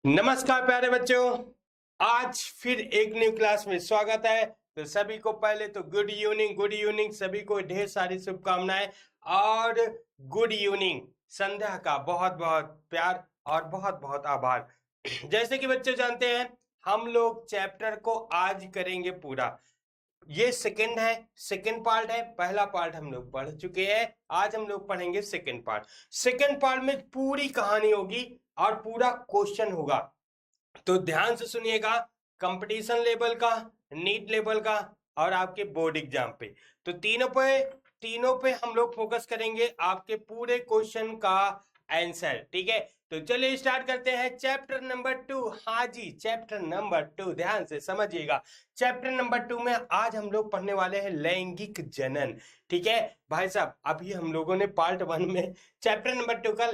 नमस्कार प्यारे बच्चों, आज फिर एक न्यू क्लास में स्वागत है। तो सभी को पहले तो गुड इवनिंग, सभी को ढेर सारी शुभकामनाएं और गुड इवनिंग संध्या का बहुत बहुत प्यार और बहुत बहुत आभार। जैसे कि बच्चे जानते हैं, हम लोग चैप्टर को आज करेंगे पूरा। ये सेकंड पार्ट है। पहला पार्ट हम लोग पढ़ चुके हैं, आज हम लोग पढ़ेंगे सेकंड पार्ट। सेकंड पार्ट में पूरी कहानी होगी और पूरा क्वेश्चन होगा, तो ध्यान से सुनिएगा। कंपटीशन लेवल का, नीट लेवल का और आपके बोर्ड एग्जाम पे, तो तीनों पे हम लोग फोकस करेंगे आपके पूरे क्वेश्चन का आंसर। ठीक है, तो चलिए स्टार्ट करते हैं। चैप्टर नंबर 2, हाँ जी चैप्टर नंबर 2, ध्यान से समझिएगा। चैप्टर नंबर 2 में आज हम लोग पढ़ने वाले हैं लैंगिक जनन। ठीक है भाई साहब, अभी हम लोगों ने पार्ट 1 में चैप्टर नंबर 2 का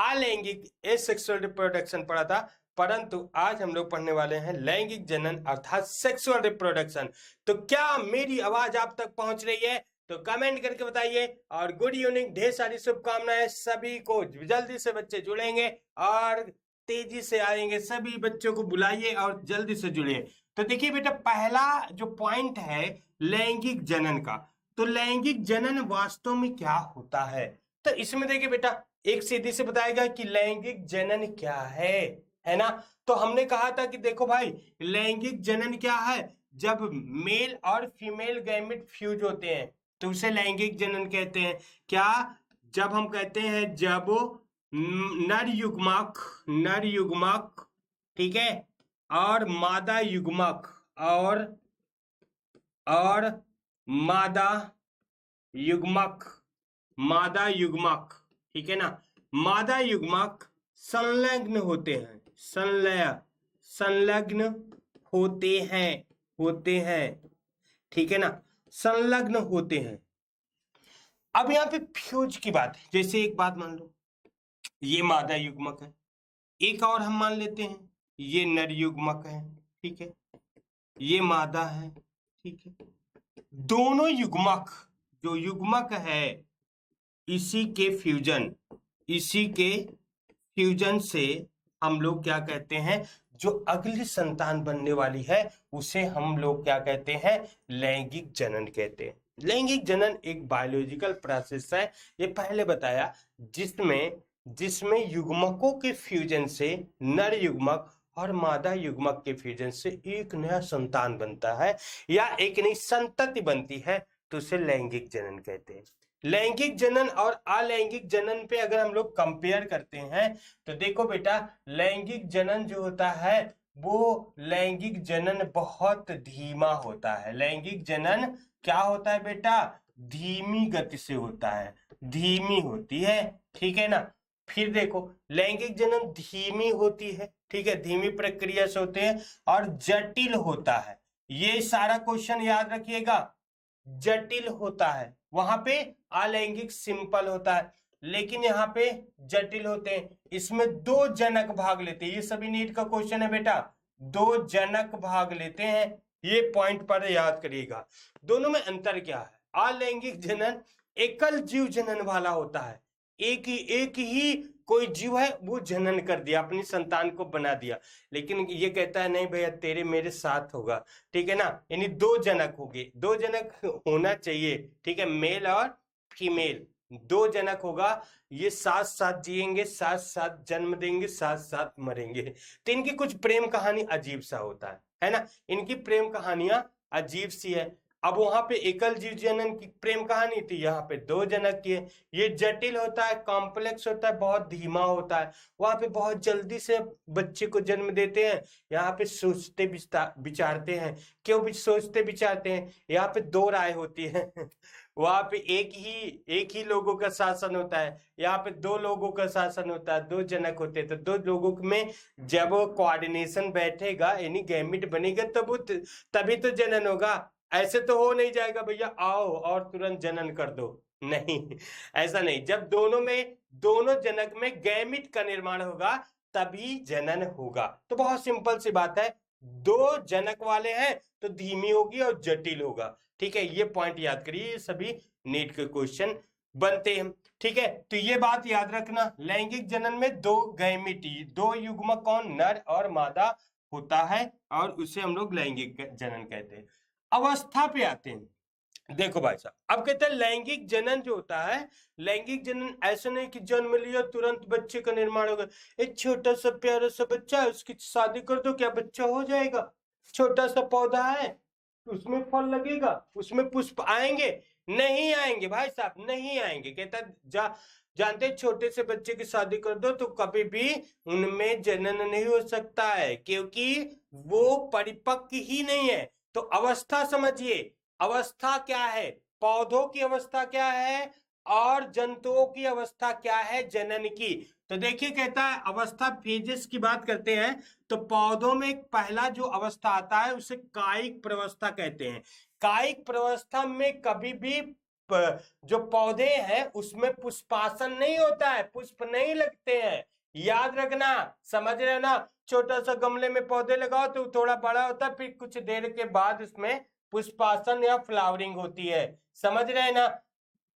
अलैंगिक एसेक्सुअल रिप्रोडक्शन पढ़ा था, परंतु आज हम लोग पढ़ने वाले हैं लैंगिक जनन अर्थात सेक्सुअल रिप्रोडक्शन। तो क्या मेरी आवाज आप तक पहुंच रही है? तो कमेंट करके बताइए। और गुड इवनिंग, ढेर सारी शुभकामनाएं सभी को। जल्दी से बच्चे जुड़ेंगे और तेजी से आएंगे, सभी बच्चों को बुलाइए और जल्दी से जुड़िए। तो देखिए बेटा, पहला जो पॉइंट है लैंगिक जनन का, तो लैंगिक जनन वास्तव में क्या होता है? तो इसमें देखिए बेटा, एक सीधी से बताएगा कि लैंगिक जनन क्या है ना। तो हमने कहा था कि देखो भाई, लैंगिक जनन क्या है? जब मेल और फीमेल गैमेट फ्यूज होते हैं तो उसे लैंगिक जनन कहते हैं। क्या? जब हम कहते हैं जब नर युग्मक, ठीक है, और मादा युग्मक और मादा युग्मक, ठीक है ना, मादा युग्मक संलग्न होते हैं, संलग्न होते हैं, ठीक है ना, संलग्न होते हैं। अब यहाँ पे फ्यूज की बात है। जैसे एक बात मान लो, ये मादा युग्मक है, एक और हम मान लेते हैं ये नर युग्मक है, ठीक है, ये मादा है, ठीक है। दोनों युग्मक, जो युग्मक है, इसी के फ्यूजन से हम लोग क्या कहते हैं, जो अगली संतान बनने वाली है उसे हम लोग क्या कहते हैं, लैंगिक जनन कहते हैं। लैंगिक जनन एक बायोलॉजिकल प्रोसेस है, ये पहले बताया, जिसमें युग्मकों के फ्यूजन से, नर युग्मक और मादा युग्मक के फ्यूजन से एक नया संतान बनता है या एक नई संतति बनती है, तो उसे लैंगिक जनन कहते हैं। लैंगिक जनन और अलैंगिक जनन पे अगर हम लोग कंपेयर करते हैं तो देखो बेटा, लैंगिक जनन जो होता है वो लैंगिक जनन बहुत धीमा होता है। लैंगिक जनन क्या होता है बेटा? धीमी गति से होता है, धीमी होती है, ठीक है ना। फिर देखो, लैंगिक जनन धीमी होती है, ठीक है, धीमी प्रक्रिया से होते हैं और जटिल होता है। ये सारा क्वेश्चन याद रखिएगा, जटिल होता है। वहां पे अलैंगिक सिंपल होता है, लेकिन यहाँ पे जटिल होते हैं। इसमें 2 जनक भाग लेते हैं, ये सभी नीट का क्वेश्चन है बेटा, 2 जनक भाग लेते हैं, ये पॉइंट पर याद करिएगा। दोनों में अंतर क्या है? अलैंगिक जनन एकल जीव जनन वाला होता है, एक ही कोई जीव है वो जनन कर दिया, अपनी संतान को बना दिया, लेकिन ये कहता है नहीं भैया तेरे मेरे साथ होगा, ठीक है ना। यानी 2 जनक हो गए, 2 जनक होना चाहिए, ठीक है, मेल और फीमेल 2 जनक होगा। ये साथ साथ जिएंगे, साथ साथ जन्म देंगे, साथ साथ मरेंगे। तो इनकी कुछ प्रेम कहानी अजीब सा होता है ना, इनकी प्रेम कहानियां अजीब सी है। अब वहां पे एकल जीव जनन की प्रेम कहानी थी, यहाँ पे 2 जनक की है। ये जटिल होता है, कॉम्प्लेक्स होता है, बहुत धीमा होता है। वहां पे बहुत जल्दी से बच्चे को जन्म देते हैं, यहाँ पे सोचते विचारते हैं। क्यों भी सोचते विचारते हैं? यहाँ पे 2 राय होती है वहां पे एक ही लोगों का शासन होता है, यहाँ पे 2 लोगों का शासन होता है, 2 जनक होते हैं। तो 2 लोगों में जब वो कोऑर्डिनेशन बैठेगा, यानी गैमेट बनेगा, तभी तो जनन होगा। ऐसे तो हो नहीं जाएगा भैया आओ और तुरंत जनन कर दो, नहीं ऐसा नहीं। जब दोनों जनक में गैमेट का निर्माण होगा तभी जनन होगा। तो बहुत सिंपल सी बात है, 2 जनक वाले हैं तो धीमी होगी और जटिल होगा, ठीक है। ये पॉइंट याद करिए, ये सभी नीट के क्वेश्चन बनते हैं। ठीक है, तो ये बात याद रखना, लैंगिक जनन में दो गैमेटी, दो युग्मक कौन, नर और मादा होता है, और उसे हम लोग लैंगिक जनन कहते हैं। अवस्था पे आते हैं। देखो भाई साहब, अब कहते हैं लैंगिक जनन जो होता है, लैंगिक जनन ऐसा नहीं कि जन्म लिया तुरंत बच्चे का निर्माण होगा। एक छोटा सा प्यारा सा बच्चा है, उसकी शादी कर दो, क्या बच्चा हो जाएगा? छोटा सा पौधा है, उसमें फल लगेगा, उसमें पुष्प आएंगे? नहीं आएंगे भाई साहब, नहीं आएंगे। कहता जानते छोटे से बच्चे की शादी कर दो तो कभी भी उनमें जनन नहीं हो सकता है, क्योंकि वो परिपक्व ही नहीं है। तो अवस्था समझिए, अवस्था क्या है, पौधों की अवस्था क्या है और जंतुओं की अवस्था क्या है जनन की। तो देखिए कहता है अवस्था फेजेस की बात करते हैं, तो पौधों में पहला जो अवस्था आता है उसे कायिक प्रवस्था कहते हैं। कायिक प्रवस्था में कभी भी जो पौधे हैं उसमें पुष्पासन नहीं होता है, पुष्प नहीं लगते हैं, याद रखना, समझ रहे हो ना। छोटा सा गमले में पौधे लगाओ तो थोड़ा बड़ा होता है, फिर कुछ देर के बाद उसमें पुष्पासन या फ्लावरिंग होती है, समझ रहे हैं ना।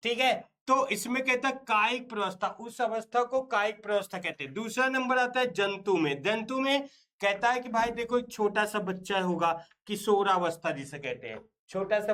ठीक है, तो इसमें कहता है कायिक प्रवस्था, उस अवस्था को कायिक प्रवस्था कहते हैं। दूसरा नंबर आता है जंतु में। जंतु में कहता है कि भाई देखो एक छोटा सा बच्चा होगा, किशोरावस्था जिसे कहते हैं, छोटा सा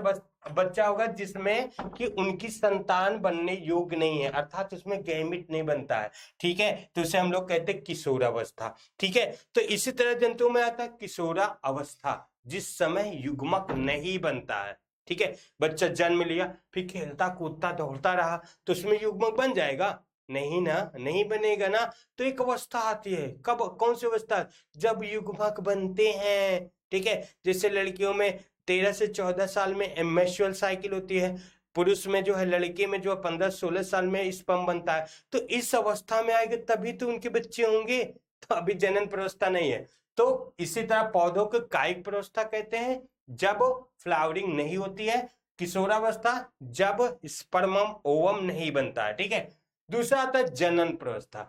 बच्चा होगा जिसमें कि उनकी संतान बनने योग्य नहीं है, अर्थात उसमें गैमिट नहीं बनता है, ठीक है, तो उसे हम लोग कहते हैं किशोरावस्था। ठीक है, तो इसी तरह जंतु में आता है किशोरा अवस्था, जिस समय युग्मक नहीं बनता है। ठीक है, बच्चा जन्म लिया, फिर खेलता कूदता दौड़ता रहा, तो उसमें युग्मक बन जाएगा? नहीं ना, नहीं बनेगा ना। तो एक अवस्था आती है, कब, कौन सी अवस्था? जब युग्मक बनते हैं। ठीक है, जैसे लड़कियों में 13 से 14 साल में मेंस्ट्रुअल साइकिल होती है, पुरुष में जो है, लड़के में जो है 15-16 साल में स्पर्म बनता है। तो इस अवस्था में आएंगे तभी तो उनके बच्चे होंगे, तो अभी जनन प्रवस्था नहीं है। तो इसी तरह पौधों को कायिक प्रवस्था कहते हैं जब फ्लावरिंग नहीं होती है, किशोरावस्था जब स्पर्मम ओवम नहीं बनता है। ठीक है, दूसरा आता है जनन प्रवस्था,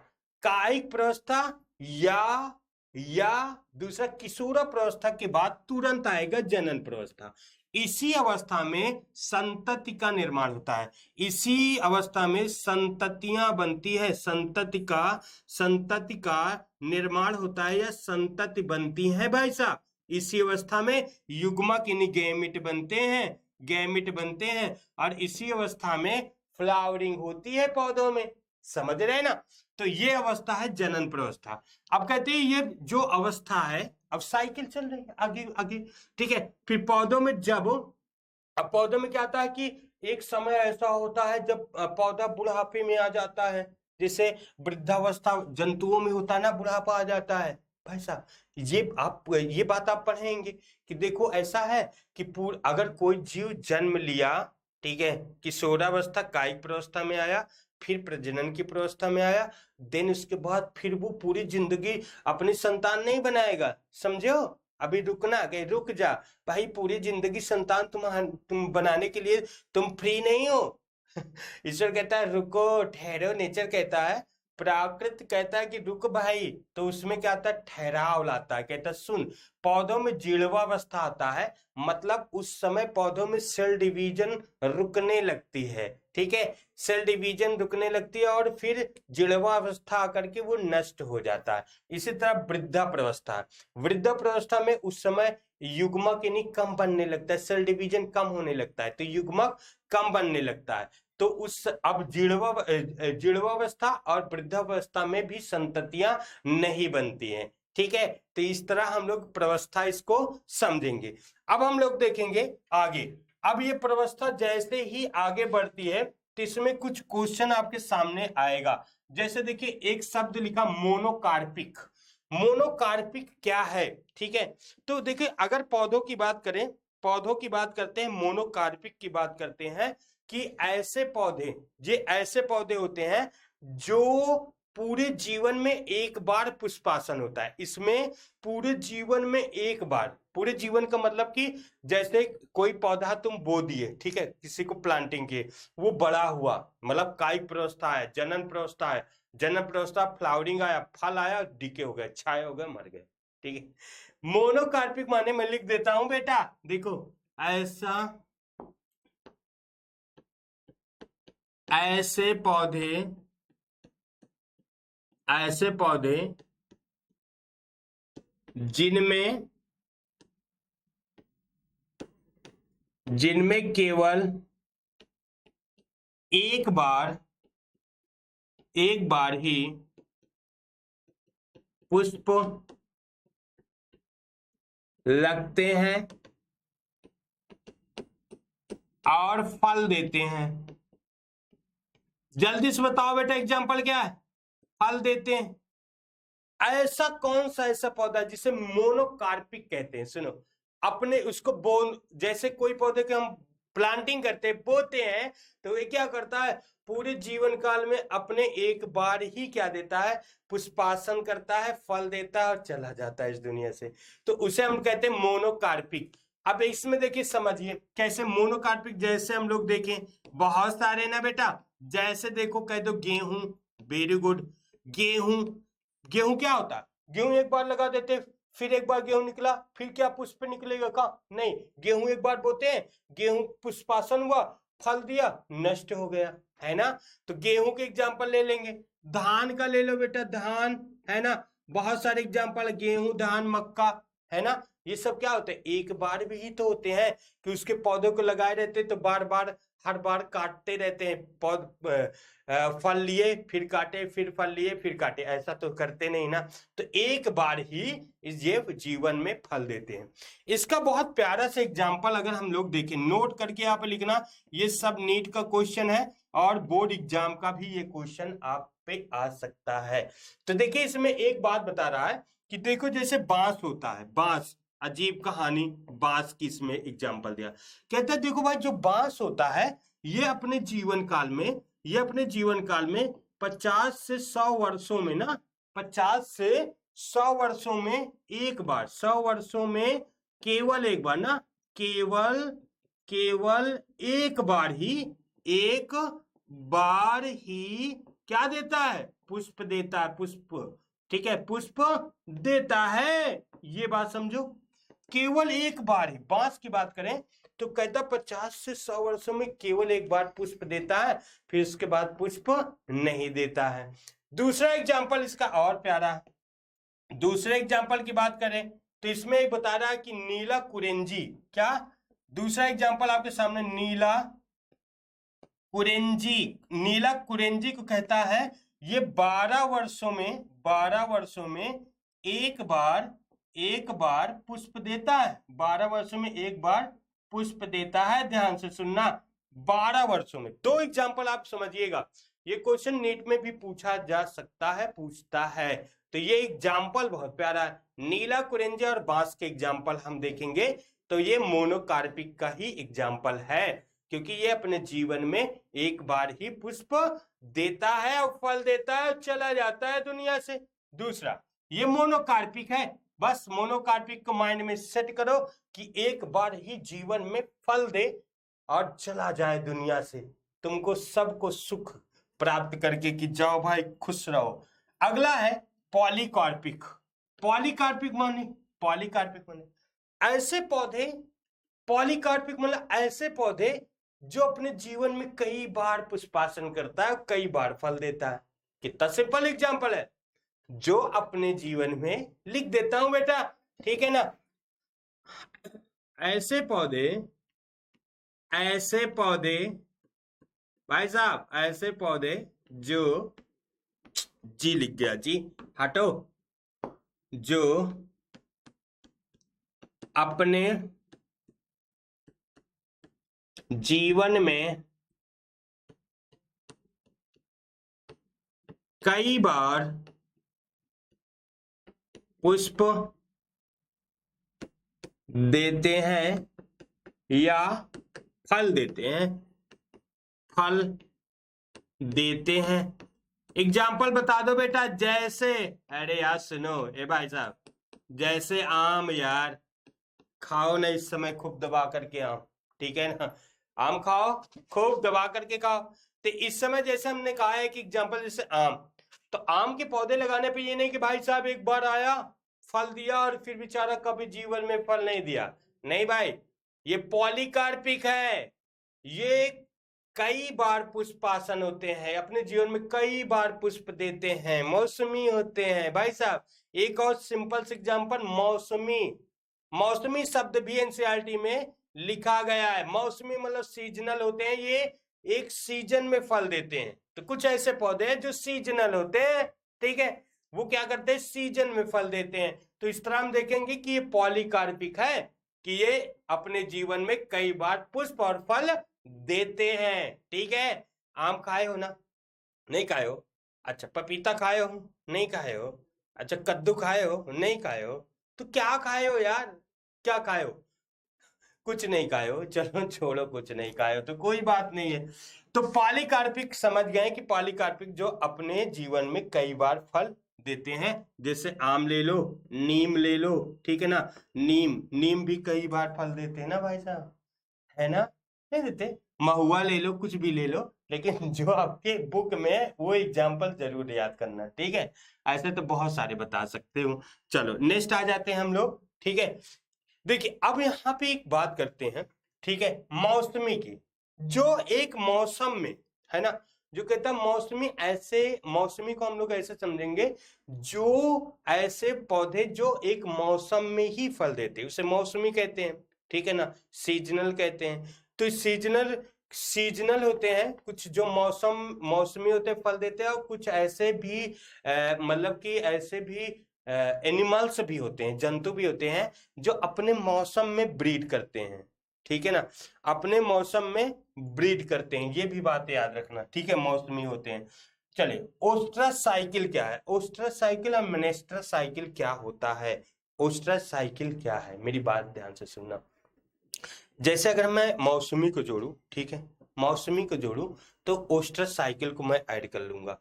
कायिक प्रवस्था या दूसरा किशोरा प्रवस्था के बाद तुरंत आएगा जनन प्रवस्था। इसी अवस्था में संतति का निर्माण होता है, इसी अवस्था में संततियां बनती है, संतति का निर्माण होता है या संतति बनती है भाई साहब। इसी अवस्था में युग्मक यानी गैमेट बनते हैं, गैमेट बनते हैं, और इसी अवस्था में फ्लावरिंग होती है पौधों में, समझ रहे हैं ना। तो ये अवस्था है जनन प्रवस्था। अब कहते हैं ये जो अवस्था है, अब साइकिल चल रही है आगे आगे। ठीक है, फिर पौधों में जब, अब पौधों में क्या आता है कि एक समय ऐसा होता है जब पौधा बुढ़ापे में आ जाता है, जैसे वृद्धावस्था जंतुओं में होता है ना, बुढ़ापा आ जाता है भाई साहब। ये बात आप पढ़ेंगे कि देखो ऐसा है कि अगर कोई जीव जन्म लिया, ठीक है, किशोरावस्था कायिक प्रवस्था में आया, फिर प्रजनन की प्रवस्था में आया, देन उसके बाद फिर वो पूरी जिंदगी अपनी संतान नहीं बनाएगा, समझे हो। अभी रुकना, कहीं रुक जा भाई, पूरी जिंदगी संतान तुम बनाने के लिए तुम फ्री नहीं हो। ईश्वर कहता है रुको ठहरो, नेचर कहता है, प्राकृत कहता है कि रुक भाई, तो उसमें क्या आता है, ठहराव लाता है। कहता है सुन, पौधों में जीर्णावस्था आता है, मतलब उस समय पौधों में सेल डिवीजन रुकने लगती है। ठीक है, सेल डिवीजन रुकने लगती है और फिर जीर्णावस्था आकर के वो नष्ट हो जाता है। इसी तरह वृद्धा प्रवस्था, वृद्धा प्रवस्था में उस समय युग्मक यानी कम बनने लगता है, सेल डिवीजन कम होने लगता है, तो युग्मक कम बनने लगता है। तो उस अब जीर्णावस्था और वृद्धावस्था में भी संततियां नहीं बनती हैं। ठीक है, तो इस तरह हम लोग प्रवस्था इसको समझेंगे। अब हम लोग देखेंगे आगे। अब ये प्रवस्था जैसे ही आगे बढ़ती है तो इसमें कुछ क्वेश्चन आपके सामने आएगा। जैसे देखिए एक शब्द लिखा मोनोकार्पिक, मोनोकार्पिक क्या है? ठीक है, तो देखिए अगर पौधों की बात करें, पौधों की बात करते हैं, मोनोकार्पिक की बात करते हैं कि ऐसे पौधे, ये ऐसे पौधे होते हैं जो पूरे जीवन में एक बार पुष्पासन होता है। इसमें पूरे जीवन में एक बार, पूरे जीवन का मतलब कि जैसे कोई पौधा तुम बो दिए, ठीक है, किसी को प्लांटिंग किए, वो बड़ा हुआ, मतलब कायिक प्रवस्था है, जनन प्रवस्था है, जनन प्रवस्था, फ्लावरिंग आया, फल आया, डीके हो गए, छाए हो गए, मर गए। ठीक है, मोनोकार्पिक माने मैं लिख देता हूं बेटा, देखो ऐसा ऐसे पौधे जिनमें केवल एक बार ही पुष्प लगते हैं और फल देते हैं। जल्दी से बताओ बेटा, एग्जाम्पल क्या है? फल देते हैं। ऐसा कौन सा ऐसा पौधा जिसे मोनोकार्पिक कहते हैं? सुनो, अपने उसको जैसे कोई पौधे के हम प्लांटिंग करते हैं, बोते हैं, तो ये क्या करता है? पूरे जीवन काल में अपने एक बार ही क्या देता है? पुष्पासन करता है, फल देता है और चला जाता है इस दुनिया से। तो उसे हम कहते हैं मोनोकार्पिक। अब इसमें देखिए, समझिए कैसे मोनोकार्पिक। जैसे हम लोग देखें, बहुत सारे ना बेटा, जैसे देखो, कह दो गेहूं, वेरी गुड। गेहूं क्या होता है? गेहूं एक बार लगा देते, फिर एक बार गेहूं निकला, फिर क्या पुष्प निकलेगा का? नहीं, गेहूं एक बार बोते हैं, गेहूं पुष्पासन हुआ, फल दिया, नष्ट हो गया, है ना? तो गेहूं के एग्जाम्पल ले लेंगे। धान का ले लो बेटा, धान, है ना? बहुत सारे एग्जाम्पल, गेहूं, धान, मक्का, है ना? ये सब क्या होते हैं? एक बार भी ही तो होते हैं कि उसके पौधों को लगाए रहते, तो बार बार हर बार काटते रहते हैं। फल लिए फिर काटे, फिर फल लिए फिर काटे, ऐसा तो करते नहीं ना। तो एक बार ही ये जीवन में फल देते हैं। इसका बहुत प्यारा सा एग्जाम्पल अगर हम लोग देखें, नोट करके आप लिखना, ये सब नीट का क्वेश्चन है और बोर्ड एग्जाम का भी ये क्वेश्चन आप पे आ सकता है। तो देखिए, इसमें एक बात बता रहा है कि देखो, जैसे बांस होता है, बांस, अजीब कहानी, बांस की इसमें एग्जाम्पल दिया। कहता है देखो भाई, जो बांस होता है ये अपने जीवन काल में 50 से 100 वर्षों में ना, 50 से 100 वर्षों में एक बार, 100 वर्षों में केवल एक बार ना, केवल एक बार ही क्या देता है? पुष्प देता है, पुष्प। ठीक है, पुष्प देता है, ये बात समझो। केवल एक बार ही, बांस की बात करें तो कहता 50 से 100 वर्षों में केवल एक बार पुष्प देता है, फिर उसके बाद पुष्प नहीं देता है। दूसरा एग्जाम्पल इसका और प्यारा है। दूसरे एग्जाम्पल की बात करें तो इसमें एक बता रहा है कि नीला कुरेंजी, क्या? दूसरा एग्जाम्पल आपके सामने, नीला कुरेंजी को कहता है ये 12 वर्षों में एक बार पुष्प देता है। 12 वर्षों में एक बार पुष्प देता है, ध्यान से सुनना, 12 वर्षों में। दो एग्जाम्पल आप समझिएगा, ये क्वेश्चन नीट में भी पूछा जा सकता है, पूछता है। तो ये एग्जाम्पल बहुत प्यारा है। नीला कुरेंजी और बांस के एग्जाम्पल हम देखेंगे तो ये मोनोकार्पिक का ही एग्जाम्पल है, क्योंकि ये अपने जीवन में एक बार ही पुष्प देता है और फल देता है और चला जाता है दुनिया से। दूसरा, ये मोनोकार्पिक है। बस मोनोकार्पिक को माइंड में सेट करो कि एक बार ही जीवन में फल दे और चला जाए दुनिया से, तुमको सबको सुख प्राप्त करके कि जाओ भाई खुश रहो। अगला है पॉलीकार्पिक। पॉलीकार्पिक माने ऐसे पौधे, पॉलीकार्पिक मतलब ऐसे पौधे जो अपने जीवन में कई बार पुष्पासन करता है, कई बार फल देता है। कितना सिंपल एग्जांपल है, जो अपने जीवन में लिख देता हूं बेटा, ठीक है ना? ऐसे पौधे भाई साहब, ऐसे पौधे जो, जी लिख गया जी, हटो, जो अपने जीवन में कई बार पुष्प देते हैं या फल देते हैं। एग्जाम्पल बता दो बेटा, जैसे, अरे यार सुनो, ए भाई साहब, जैसे आम, यार खाओ ना इस समय खूब दबा करके आम, ठीक है ना? आम खाओ, खूब दबा करके खाओ। तो इस समय जैसे हमने कहा है कि एग्जाम्पल जैसे आम, तो आम के पौधे लगाने पे ये नहीं कि भाई साहब एक बार आया, फल दिया और फिर बेचारा कभी जीवन में फल नहीं दिया। नहीं भाई, ये पॉलीकार्पिक है, ये कई बार पुष्पासन होते हैं, अपने जीवन में कई बार पुष्प देते हैं, मौसमी होते हैं भाई साहब। एक और सिंपल सा एग्जांपल, मौसमी। मौसमी शब्द भी एनसीईआरटी में लिखा गया है। मौसमी मतलब सीजनल होते हैं, ये एक सीजन में फल देते हैं। तो कुछ ऐसे पौधे हैं जो सीजनल होते हैं, ठीक है, वो क्या करते हैं, सीजन में फल देते हैं। तो इस तरह हम देखेंगे कि ये पॉलीकार्पिक है, कि ये अपने जीवन में कई बार पुष्प और फल देते हैं, ठीक है। आम खाए हो ना? नहीं खाए हो? अच्छा, पपीता खाए हो? नहीं खाए हो? अच्छा, कद्दू खाए हो? नहीं खाए हो? तो क्या खाए हो यार? क्या खाए हो? कुछ नहीं खाए हो, चलो छोड़ो, कुछ नहीं खाए हो तो कोई बात नहीं है। तो पॉलीकार्पिक समझ गए कि पॉलीकार्पिक जो अपने जीवन में कई बार फल देते हैं। जैसे आम ले लो, नीम ले लो, ठीक है ना। नीम नीम भी कई बार फल देते हैं ना भाई साहब, है ना? नहीं देते? महुआ ले लो, कुछ भी ले लो, लेकिन जो आपके बुक में है वो एग्जाम्पल जरूर याद करना, ठीक है। ऐसे तो बहुत सारे बता सकते हो। चलो नेक्स्ट आ जाते हैं हम लोग, ठीक है। देखिए अब यहाँ पे एक बात करते हैं, ठीक है, मौसमी की। जो एक मौसम में, है ना, जो कहता है मौसमी, ऐसे मौसमी को हम लोग ऐसे समझेंगे, जो ऐसे पौधे जो एक मौसम में ही फल देते हैं उसे मौसमी कहते हैं, ठीक है ना। सीजनल कहते हैं। तो सीजनल सीजनल होते हैं कुछ, जो मौसमी होते हैं, फल देते हैं। और कुछ ऐसे भी मतलब कि ऐसे भी एनिमल्स भी होते हैं, जंतु भी होते हैं, जो अपने मौसम में ब्रीड करते हैं, ठीक है ना। अपने मौसम में ब्रीड करते हैं, ये भी बात याद रखना, ठीक है, मौसमी होते हैं। चलिए, ओस्ट्रस साइकिल क्या है? ओस्ट्रस साइकिल और मेनेस्ट्रस साइकिल क्या होता है? ओस्ट्रस साइकिल क्या है, मेरी बात ध्यान से सुनना। जैसे अगर मैं मौसमी को जोड़ू, ठीक है, मौसमी को जोड़ू, तो ओस्ट्रस साइकिल को मैं ऐड कर लूंगा।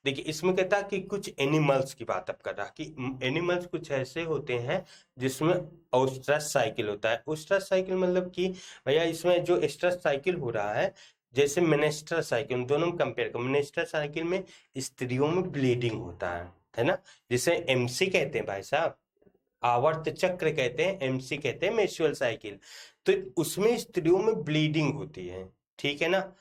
देखिए इसमें कहता है कि कुछ एनिमल्स की बात अब कर रहा, कि एनिमल्स कुछ ऐसे होते हैं जिसमें ओस्ट्रस साइकिल होता है। ओस्ट्रस साइकिल मतलब कि भैया इसमें जो एस्ट्रस साइकिल हो रहा है, जैसे मिनेस्टर साइकिल, दोनों में कंपेयर करो। मिनेस्टर साइकिल में स्त्रियों में ब्लीडिंग होता है ना, जिसे एमसी कहते हैं भाई साहब, आवर्त चक्र कहते हैं, एमसी कहते हैं, मेंस्ट्रुअल साइकिल। तो उसमें स्त्रियों में ब्लीडिंग होती है, ठीक है ना।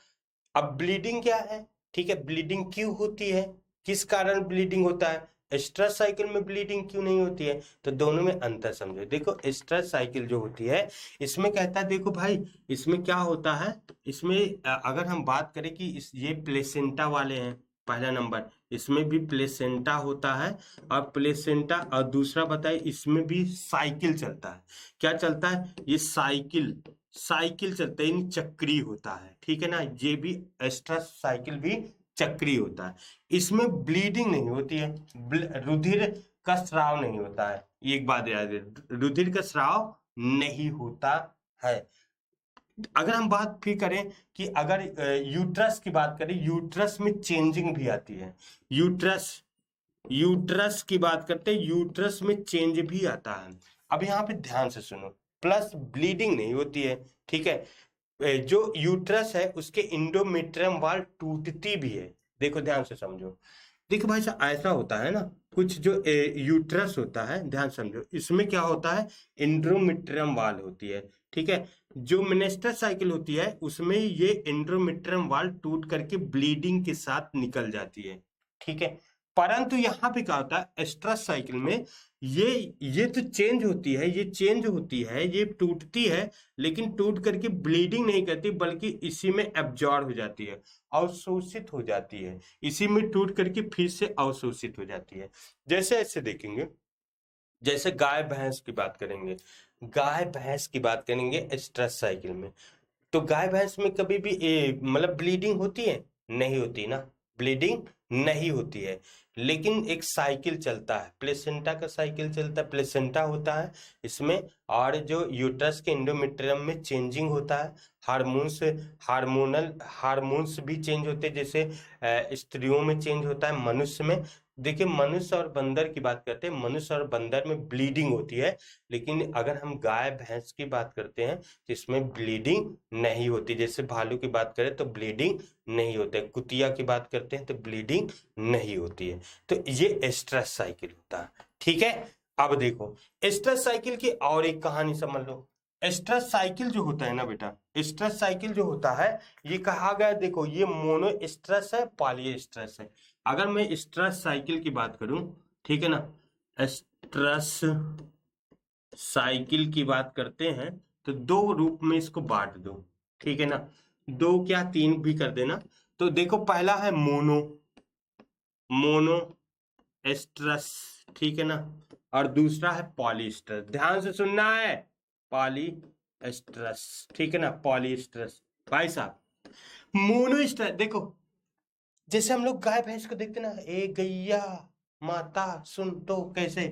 अब ब्लीडिंग क्या है, ठीक है, ब्लीडिंग क्यों होती है, किस कारण ब्लीडिंग होता है, एस्ट्रस साइकिल में ब्लीडिंग क्यों नहीं होती है? तो दोनों में अंतर समझो। देखो एस्ट्रस साइकिल जो होती है, इसमें कहता है, देखो भाई इसमें क्या होता है, इसमें अगर हम बात करें कि ये प्लेसेंटा वाले हैं, पहला नंबर, इसमें भी प्लेसेंटा होता है, और प्लेसेंटा, और दूसरा बताए इसमें भी साइकिल चलता है। क्या चलता है? ये साइकिल साइकिल चलता है, यानी चक्री होता है, ठीक है ना। ये भी एक्स्ट्रा साइकिल भी चक्री होता है। इसमें ब्लीडिंग नहीं होती है, रुधिर का स्राव नहीं होता है, ये एक बात याद है, रुधिर का स्राव नहीं होता है। अगर हम बात फिर करें कि अगर यूट्रस की बात करें, यूट्रस में चेंजिंग भी आती है। यूट्रस यूट्रस की बात करते हैं, यूट्रस में चेंज भी आता है। अब यहाँ पे ध्यान से सुनो, प्लस ब्लीडिंग नहीं होती है, ठीक है। जो यूट्रस है उसके इंडोमेट्रियम वाल टूटती भी है। देखो ध्यान से समझो, देखो भाई साहब ऐसा होता है ना, कुछ जो यूट्रस होता है, ध्यान समझो, इसमें क्या होता है, इंडोमेट्रियम वाल होती है, ठीक है। जो मिनेस्टर साइकिल होती है उसमें ये इंडोमेट्रियम वाल टूट करके ब्लीडिंग के साथ निकल जाती है, ठीक है। परंतु यहाँ पे क्या होता है, एस्ट्रस साइकिल में ये तो चेंज होती है, ये चेंज होती है, ये टूटती है, लेकिन टूट करके ब्लीडिंग नहीं करती, बल्कि इसी में एब्जॉर्ब हो जाती है, अवशोषित हो जाती है, इसी में टूट करके फिर से अवशोषित हो जाती है। जैसे ऐसे देखेंगे, जैसे गाय भैंस की बात करेंगे, गाय भैंस की बात करेंगे एस्ट्रस साइकिल में, तो गाय भैंस में कभी भी मतलब ब्लीडिंग होती है? नहीं होती ना, ब्लीडिंग नहीं होती है। लेकिन एक साइकिल चलता है, प्लेसेंटा का साइकिल चलता है, प्लेसेंटा होता है इसमें, और जो यूट्रस के इंडोमेट्रियम में चेंजिंग होता है, हार्मोन्स भी चेंज होते हैं, जैसे स्त्रियों में चेंज होता है, मनुष्य में। देखिए मनुष्य और बंदर की बात करते हैं, मनुष्य और बंदर में ब्लीडिंग होती है, लेकिन अगर हम गाय भैंस की बात करते हैं तो इसमें ब्लीडिंग नहीं होती। जैसे भालू की बात करें तो ब्लीडिंग नहीं होती है, कुतिया की बात करते हैं तो ब्लीडिंग नहीं होती है। तो ये एस्ट्रस साइकिल होता है, ठीक है। अब देखो एस्ट्रस साइकिल की और एक कहानी समझ लो, स्ट्रेस साइकिल जो होता है ना बेटा, स्ट्रेस साइकिल जो होता है ये कहा गया, देखो ये मोनो स्ट्रेस है, पॉली स्ट्रेस है। अगर मैं स्ट्रेस साइकिल की बात करूं, ठीक है ना, स्ट्रेस साइकिल की बात करते हैं तो दो रूप में इसको बांट दो, ठीक है ना, दो क्या तीन भी कर देना। तो देखो पहला है मोनो, मोनो स्ट्रेस, ठीक है ना, और दूसरा है पॉली स्ट्रेस। ध्यान से सुनना है, पॉली स्ट्रेस, ठीक है ना, पॉली स्ट्रेस। भाई साहब मोनो स्ट्रेस देखो, जैसे हम लोग गाय भैंस को देखते ना, ए गैया माता सुन, तो कैसे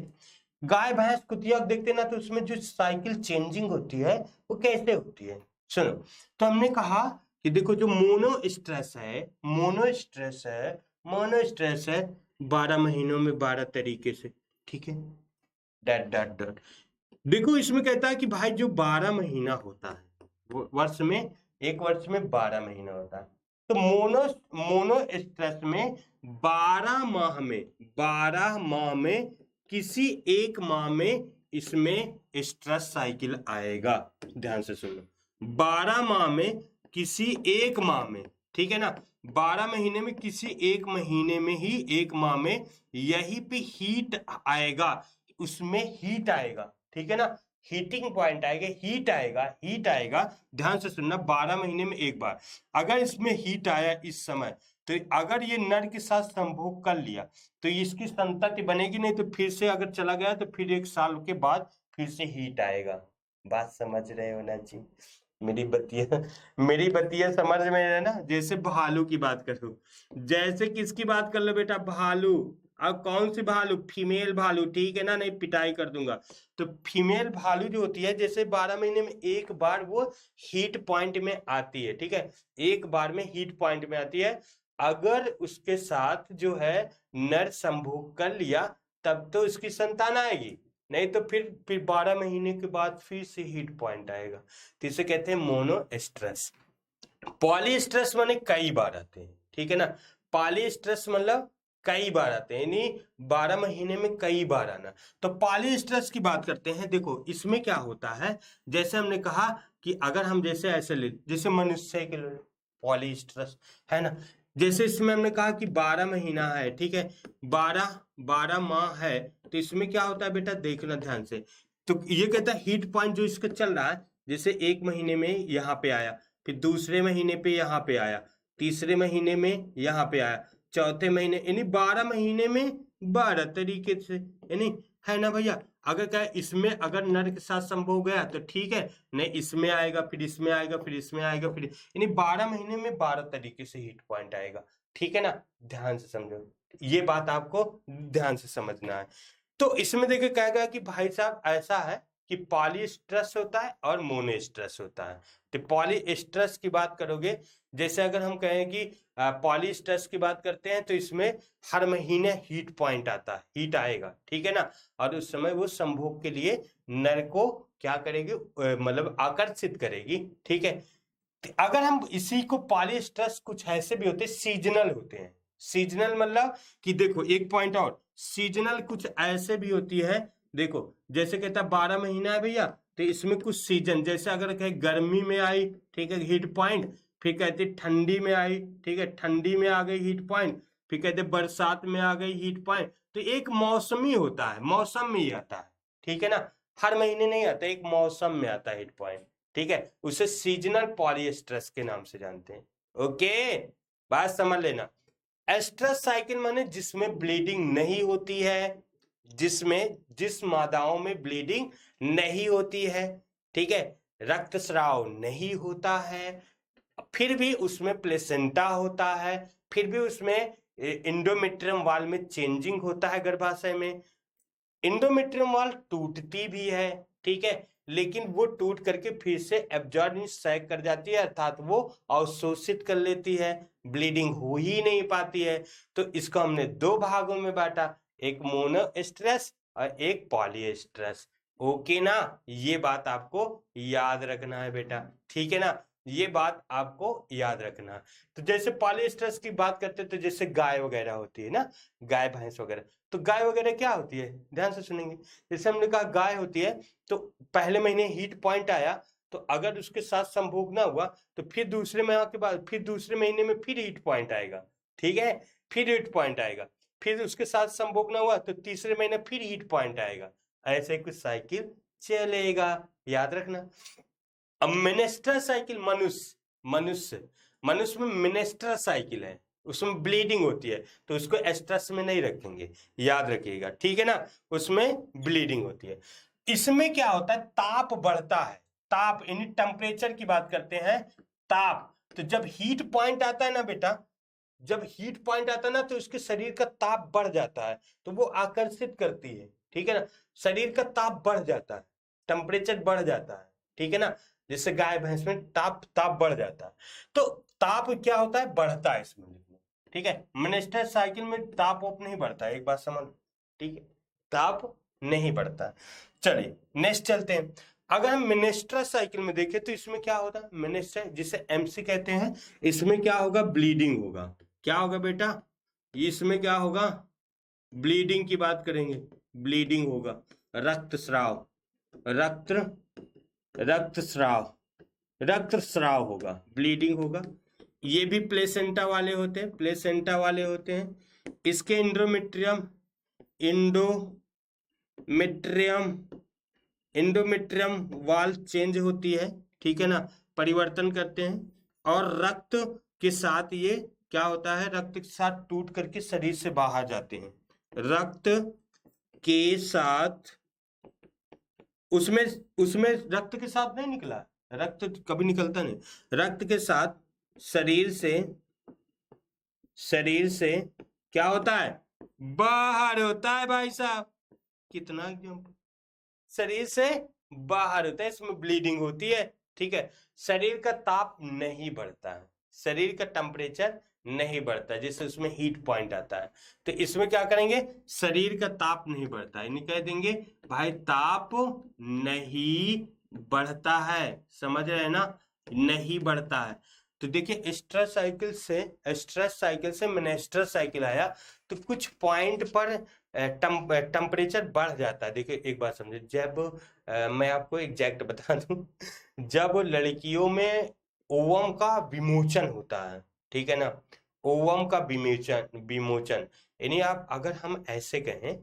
गाय भैंस कुतिया को देखते ना, तो उसमें जो साइकिल चेंजिंग होती है वो कैसे होती है, सुनो। तो हमने कहा कि देखो जो मोनो स्ट्रेस है, मोनो स्ट्रेस है, मोनो स्ट्रेस है 12 महीनों में 12 तरीके से, ठीक है, डैट डैट डैट। देखो इसमें कहता है कि भाई जो 12 महीना होता है वर्ष में, एक वर्ष में 12 महीना होता है, तो मोनो मोनो स्ट्रेस में 12 माह में, 12 माह में किसी एक माह में इसमें स्ट्रेस साइकिल आएगा। ध्यान से सुनो, 12 माह में किसी एक माह में, ठीक है ना, 12 महीने में किसी एक महीने में ही, एक माह में यही पे हीट आएगा, उसमें हीट आएगा, ठीक है ना, हीटिंग पॉइंट आएगा, हीट आएगा, हीट आएगा। ध्यान से सुनना, 12 महीने में एक बार अगर इसमें हीट आया इस समय, तो अगर ये नर के साथ संभोग कर लिया तो इसकी संतति बनेगी, नहीं तो फिर से अगर चला गया तो फिर 1 साल के बाद फिर से हीट आएगा। बात समझ रहे हो ना जी? मेरी बतिया समझ में है ना? जैसे भालू की बात करो, जैसे किसकी बात कर लो बेटा, भालू। अब कौन सी भालू? फीमेल भालू, ठीक है ना, नहीं पिटाई कर दूंगा। तो फीमेल भालू जो होती है, जैसे 12 महीने में एक बार वो हीट पॉइंट में आती है, ठीक है, एक बार में हीट पॉइंट में आती है। अगर उसके साथ जो है नर संभोग कर लिया तब तो उसकी संतान आएगी, नहीं तो फिर 12 महीने के बाद फिर से हीट पॉइंट आएगा। तो इसे कहते हैं मोनो स्ट्रेस। पॉली स्ट्रेस माने कई बार आते हैं, ठीक है ना, पॉली स्ट्रेस मतलब कई बार आते हैं, यानी 12 महीने में कई बार आना। तो पॉली स्ट्रेस की बात करते हैं, देखो इसमें क्या होता है, जैसे हमने कहा कि अगर हम जैसे ऐसे ले, जैसे मनुष्य के लिए पॉली स्ट्रेस है ना, जैसे इसमें हमने कहा कि 12 महीना है, ठीक है, 12 माह है, तो इसमें क्या होता है बेटा, देखना ध्यान से। तो ये कहता है हीट पॉइंट जो इसका चल रहा है, जैसे एक महीने में यहाँ पे आया, फिर दूसरे महीने पे यहाँ पे आया, तीसरे महीने में यहाँ पे आया, चौथे महीने, यानी 12 महीने में 12 तरीके से, यानी है ना भैया। अगर क्या इसमें अगर नर के साथ संभव हो गया तो ठीक है, नहीं इसमें आएगा, फिर इसमें आएगा, फिर इसमें आएगा, फिर यानी 12 महीने में 12 तरीके से हीट पॉइंट आएगा, ठीक है ना। ध्यान से समझो, ये बात आपको ध्यान से समझना है। तो इसमें देखिए क्या गया कि भाई साहब ऐसा है कि पॉली स्ट्रेस होता है और मोनो स्ट्रेस होता है। तो पॉली स्ट्रेस की बात करोगे, जैसे अगर हम कहें कि पॉली स्ट्रेस की बात करते हैं तो इसमें हर महीने हीट पॉइंट आता है, हीट आएगा, ठीक है ना, और उस समय वो संभोग के लिए नर को क्या करेगी, मतलब आकर्षित करेगी, ठीक है। तो अगर हम इसी को पॉली स्ट्रेस कुछ ऐसे भी होते हैं, सीजनल होते हैं। सीजनल मतलब कि देखो एक पॉइंट और, सीजनल कुछ ऐसे भी होती है, देखो जैसे कहता है 12 महीना है भैया, तो इसमें कुछ सीजन, जैसे अगर कहे गर्मी में आई, ठीक है, हीट पॉइंट, फिर कहते ठंडी में आई, ठीक है, ठंडी में आ गई हीट पॉइंट, फिर कहते बरसात में आ गई हीट पॉइंट। तो एक मौसमी होता है, मौसम में ही आता है, ठीक है ना, हर महीने नहीं आता, एक मौसम में आता है हीट पॉइंट, ठीक है, उसे सीजनल पॉली स्ट्रेस के नाम से जानते हैं। ओके, बात समझ लेना। एस्ट्रस साइकिल माने जिसमें ब्लीडिंग नहीं होती है, जिसमें जिस मादाओं में ब्लीडिंग नहीं होती है, ठीक है, रक्तस्राव नहीं होता है, फिर भी उसमें प्लेसेंटा होता है, फिर भी उसमें इंडोमेट्रियम वाल में चेंजिंग होता है गर्भाशय में, इंडोमेट्रियम वाल टूटती भी है, ठीक है, लेकिन वो टूट करके फिर से एब्जॉर्ब सैक कर जाती है, अर्थात वो अवशोषित कर लेती है, ब्लीडिंग हो ही नहीं पाती है। तो इसको हमने दो भागों में बांटा, एक मोनो स्ट्रेस और एक पॉली स्ट्रेस। ओके ना, ये बात आपको याद रखना है बेटा, ठीक है ना। ये बात आपको याद रखना। तो जैसे पॉलिएस्टर की बात करते हैं तो जैसे गाय वगैरह होती है ना, गाय भैंस वगैरह, तो गाय वगैरह क्या होती है, ध्यान से सुनेंगे। जैसे हमने कहा गाय होती है, तो पहले महीने हीट पॉइंट आया, तो अगर उसके साथ संभोग ना हुआ तो फिर दूसरे महीने के बाद फिर दूसरे महीने में फिर हीट पॉइंट आएगा, ठीक है, फिर हीट पॉइंट आएगा, फिर उसके साथ संभोग ना हुआ तो तीसरे महीने फिर हीट पॉइंट आएगा, ऐसे कुछ साइकिल चलेगा, याद रखना। अब मिनेस्टर साइकिल मनुष्य मनुष्य में मिनेस्टर साइकिल है, उसमें ब्लीडिंग होती है, तो उसको एस्ट्रस में नहीं रखेंगे, याद रखिएगा, ठीक है ना, उसमें ब्लीडिंग होती है। इसमें क्या होता है, ताप बढ़ता है, ताप यानी टेम्परेचर की बात करते हैं, ताप। तो जब हीट पॉइंट आता है ना बेटा, जब हीट पॉइंट आता है ना, तो उसके शरीर का ताप बढ़ जाता है, तो वो आकर्षित करती है, ठीक है ना, शरीर का ताप बढ़ जाता है, टेम्परेचर बढ़ जाता है, ठीक है ना, जिससे गाय भैंस में ताप बढ़ जाता है। तो ताप क्या होता है, बढ़ता है इसमें, ठीक है। मिनिस्टर साइकिल में ताप वाप नहीं बढ़ता है, एक बात समझ, ठीक है, ताप नहीं बढ़ता। चलिए नेक्स्ट चलते हैं। अगर हम मिनिस्टर साइकिल में देखें तो इसमें क्या होता है, मिनिस्टर जिसे एमसी कहते हैं, इसमें क्या होगा, ब्लीडिंग होगा। क्या होगा बेटा, इसमें क्या होगा, ब्लीडिंग की बात करेंगे, ब्लीडिंग होगा, रक्तस्राव, रक्त रक्तस्राव रक्तस्राव होगा, ब्लीडिंग होगा। ये भी प्लेसेंटा वाले होते हैं, प्लेसेंटा वाले होते हैं। इसके इंडोमेट्रियम वाल चेंज होती है, ठीक है ना, परिवर्तन करते हैं, और रक्त के साथ ये क्या होता है, रक्त के साथ टूट करके शरीर से बाहर जाते हैं, रक्त के साथ, उसमें उसमें रक्त के साथ नहीं निकला, रक्त कभी निकलता नहीं, रक्त के साथ शरीर से क्या होता है, बाहर होता है भाई साहब, कितना एग्जाम्पल, शरीर से बाहर होता है, इसमें ब्लीडिंग होती है, ठीक है। शरीर का ताप नहीं बढ़ता है, शरीर का टेम्परेचर नहीं बढ़ता है, जैसे उसमें हीट पॉइंट आता है, तो इसमें क्या करेंगे, शरीर का ताप नहीं बढ़ता है, कह देंगे भाई ताप नहीं बढ़ता है, समझ रहे हैं ना, नहीं बढ़ता है। तो देखिए स्ट्रेस साइकिल से मिनेस्टर साइकिल आया, तो कुछ पॉइंट पर टेम्परेचर बढ़ जाता है। देखिए एक बात समझे, जब मैं आपको एग्जैक्ट बता दूं, जब लड़कियों में ओवम का विमोचन होता है, ठीक है ना, ओवम का विमोचन यानी आप अगर हम ऐसे कहें,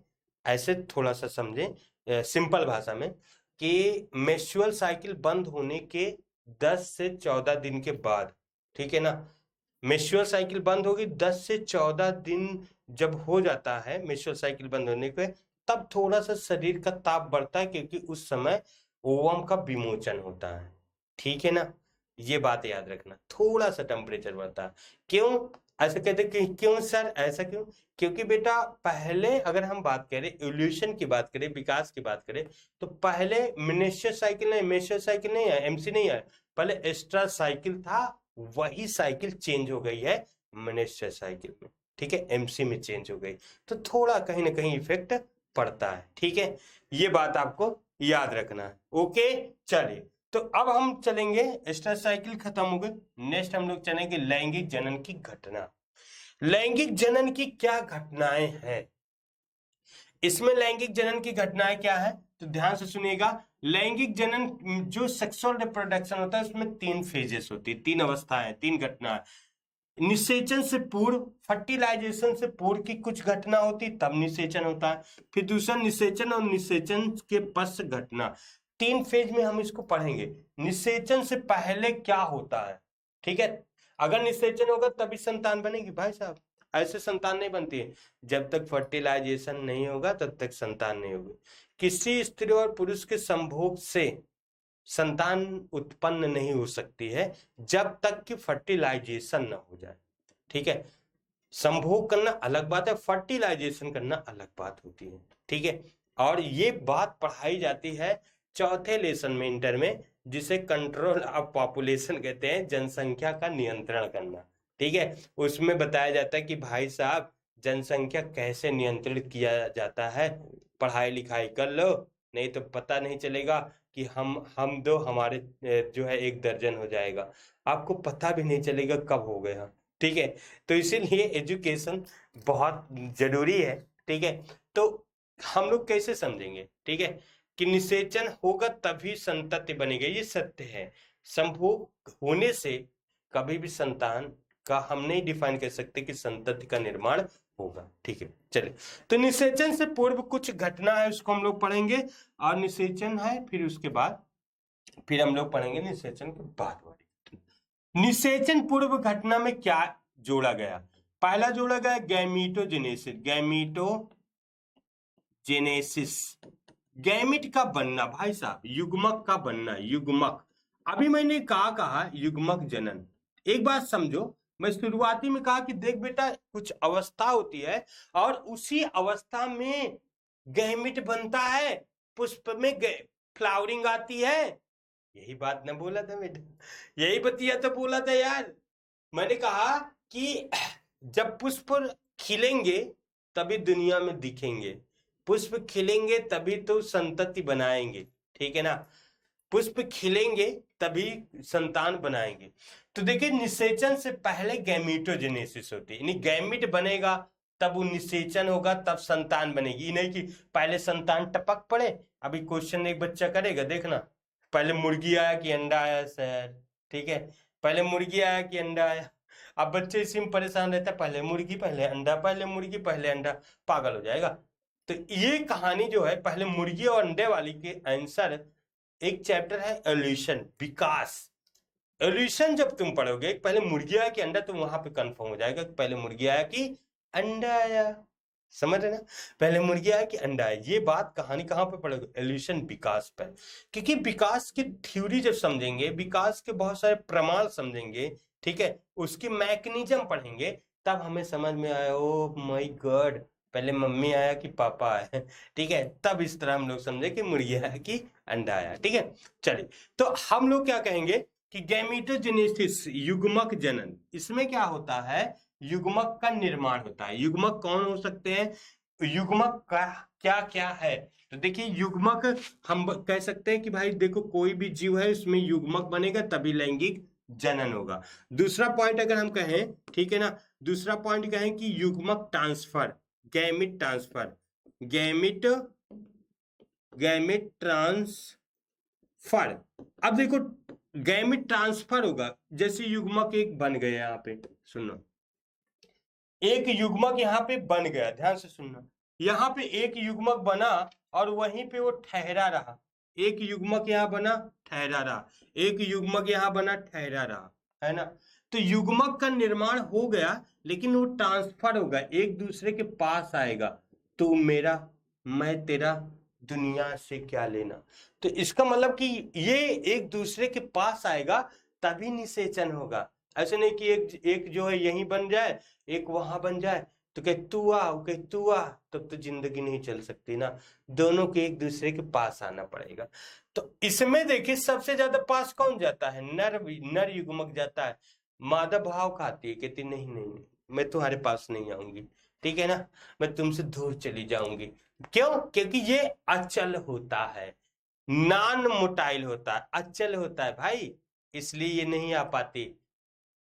ऐसे थोड़ा सा समझें सिंपल भाषा में, कि मेंस्ट्रुअल साइकिल बंद होने के 10 से 14 दिन के बाद, ठीक है ना, मेंस्ट्रुअल साइकिल बंद होगी 10 से 14 दिन जब हो जाता है मेंस्ट्रुअल साइकिल बंद होने के, तब थोड़ा सा शरीर का ताप बढ़ता है, क्योंकि उस समय ओवम का विमोचन होता है, ठीक है ना, ये बात याद रखना, थोड़ा सा टेम्परेचर बढ़ता है। क्यों ऐसा कहते कि क्यों सर, ऐसा क्यों, क्योंकि बेटा पहले अगर हम बात करें एवोल्यूशन की बात करें, विकास की बात करें, तो पहले मेंस्ट्रुअल साइकिल नहीं है, एमसी नहीं है, पहले एक्स्ट्रा साइकिल था, वही साइकिल चेंज हो गई है मेंस्ट्रुअल साइकिल में, ठीक है, एमसी में चेंज हो गई, तो थोड़ा कहीं ना कहीं इफेक्ट पड़ता है, ठीक है, ये बात आपको याद रखना है। ओके चलिए, तो अब हम चलेंगे, स्ट्रेस साइकिल खत्म हो गई, नेक्स्ट हम लोग चलेंगे लैंगिक जनन की घटना। लैंगिक जनन की क्या घटनाएं हैं, इसमें लैंगिक जनन की घटनाएं क्या है, तो ध्यान से सुनिएगा। लैंगिक जनन जो सेक्सुअल रिप्रोडक्शन होता है उसमें 3 फेजेस होती है, 3 अवस्थाएं, 3 घटनाएं। निषेचन से पूर्व, फर्टिलाइजेशन से पूर्व की कुछ घटना होती, तब निषेचन होता है, फिर दूसरा निषेचन और निषेचन के पश्च घटना, 3 फेज में हम इसको पढ़ेंगे। निषेचन से पहले क्या होता है, ठीक है, अगर निषेचन होगा तभी संतान बनेगी भाई साहब, ऐसे संतान नहीं बनती है, जब तक फर्टिलाइजेशन नहीं होगा तब तक संतान नहीं होगी। किसी स्त्री और पुरुष के संभोग से संतान उत्पन्न नहीं हो सकती है जब तक कि फर्टिलाइजेशन न हो जाए, ठीक है, संभोग करना अलग बात है, फर्टिलाइजेशन करना अलग बात होती है, ठीक है। और ये बात पढ़ाई जाती है 4थे लेसन में इंटर में, जिसे कंट्रोल ऑफ पॉपुलेशन कहते हैं, जनसंख्या का नियंत्रण करना, ठीक है। उसमें बताया जाता है कि भाई साहब जनसंख्या कैसे नियंत्रित किया जाता है, पढ़ाई लिखाई कर लो, नहीं तो पता नहीं चलेगा कि हम दो हमारे जो है 1 दर्जन हो जाएगा, आपको पता भी नहीं चलेगा कब हो गया। ठीक है, तो इसीलिए एजुकेशन बहुत जरूरी है। ठीक है, तो हम लोग कैसे समझेंगे, ठीक है, कि निषेचन होगा तभी संतति बनेगा, ये सत्य है। संभोग होने से कभी भी संतान का हम नहीं डिफाइन कर सकते कि संतति का निर्माण होगा। ठीक है, चलिए, तो निषेचन से पूर्व कुछ घटना है उसको हम लोग पढ़ेंगे, और निषेचन है फिर उसके बाद फिर हम लोग पढ़ेंगे निषेचन के बाद वाली। निषेचन पूर्व घटना में क्या जोड़ा गया? पहला जोड़ा गया गैमीटोजेनेसिस। गैमीटोजेनेसिस, गैमिट का बनना भाई साहब, युग्मक का बनना, युग्मक। अभी मैंने कहा युग्मक जनन। एक बात समझो, मैं शुरुआती में कहा कि देख बेटा कुछ अवस्था होती है और उसी अवस्था में गैमिट बनता है, पुष्प में फ्लावरिंग आती है। यही बात ना बोला था बेटा, यही बतिया तो बोला था यार। मैंने कहा कि जब पुष्प खिलेंगे तभी दुनिया में दिखेंगे, पुष्प खिलेंगे तभी तो संतति बनाएंगे। ठीक है ना, पुष्प खिलेंगे तभी संतान बनाएंगे। तो देखिए निषेचन से पहले गैमीटोजेनेसिस होती है, यानी गैमिट बनेगा तब वो निषेचन होगा, तब संतान बनेगी। नहीं कि पहले संतान टपक पड़े। अभी क्वेश्चन एक बच्चा करेगा, देखना, पहले मुर्गी आया कि अंडा आया सर? ठीक है, पहले मुर्गी आया कि अंडा आया? अब बच्चे इसी में परेशान रहता है, पहले मुर्गी पहले अंडा, पहले मुर्गी पहले अंडा, पागल हो जाएगा। तो ये कहानी जो है पहले मुर्गी और अंडे वाली के आंसर, एक चैप्टर है एवोल्यूशन, विकास। एवोल्यूशन जब तुम पढ़ोगे पहले मुर्गी आया कि अंडा, तो वहां पे कंफर्म हो जाएगा कि पहले मुर्गी आया कि अंडा आया। समझ रहे ना, पहले मुर्गी आया कि अंडा आया। ये बात कहानी कहां पे पढ़ोगे? एवोल्यूशन, विकास पर। क्योंकि विकास की थ्योरी जब समझेंगे, विकास के बहुत सारे प्रमाण समझेंगे, ठीक है, उसकी मैकेनिज्म पढ़ेंगे, तब हमें समझ में आया ओ माय गॉड पहले मम्मी आया कि पापा आया। ठीक है, तब इस तरह हम लोग समझे कि मुर्गी आया कि अंडा आया। ठीक है, चलिए, तो हम लोग क्या कहेंगे कि गैमीटोजेनेसिस, युग्मक जनन, इसमें क्या होता है? युग्मक का निर्माण होता है। युग्मक कौन हो सकते हैं? युग्मक का क्या क्या है? तो देखिए युग्मक हम कह सकते हैं कि भाई देखो कोई भी जीव है उसमें युग्मक बनेगा तभी लैंगिक जनन होगा। दूसरा पॉइंट अगर हम कहें, ठीक है ना, दूसरा पॉइंट कहें कि युग्मक transfer, gamete transfer, gamete gamete transfer. अब देखो गैमिट ट्रांसफर होगा, जैसे युग्मक एक बन गया, यहाँ पे सुनो, एक युग्मक यहाँ पे बन गया, ध्यान से सुनना, यहाँ पे एक युग्मक बना और वहीं पे वो ठहरा रहा। एक युग्मक यहाँ बना, ठहरा रहा, एक युग्मक यहाँ बना, ठहरा रहा, है ना। तो युग्मक का निर्माण हो गया, लेकिन वो ट्रांसफर होगा, एक दूसरे के पास आएगा। तू मेरा, मैं तेरा, दुनिया से क्या लेना। तो इसका मतलब कि ये एक दूसरे के पास आएगा तभी निषेचन होगा। ऐसे नहीं कि एक जो है यहीं बन जाए, एक वहां बन जाए, तो कहे तू आ, वो कहे तू आ, तब तो जिंदगी नहीं चल सकती ना। दोनों के एक दूसरे के पास आना पड़ेगा। तो इसमें देखिए सबसे ज्यादा पास कौन जाता है? नर युग्मक जाता है। मादा भाव खाती है, कहती नहीं नहीं नहीं, मैं तुम्हारे पास नहीं आऊंगी, ठीक है ना, मैं तुमसे दूर चली जाऊंगी। क्यों? क्योंकि ये अचल होता है, नॉन मोटाइल होता है, अचल होता है भाई, इसलिए ये नहीं आ पाती।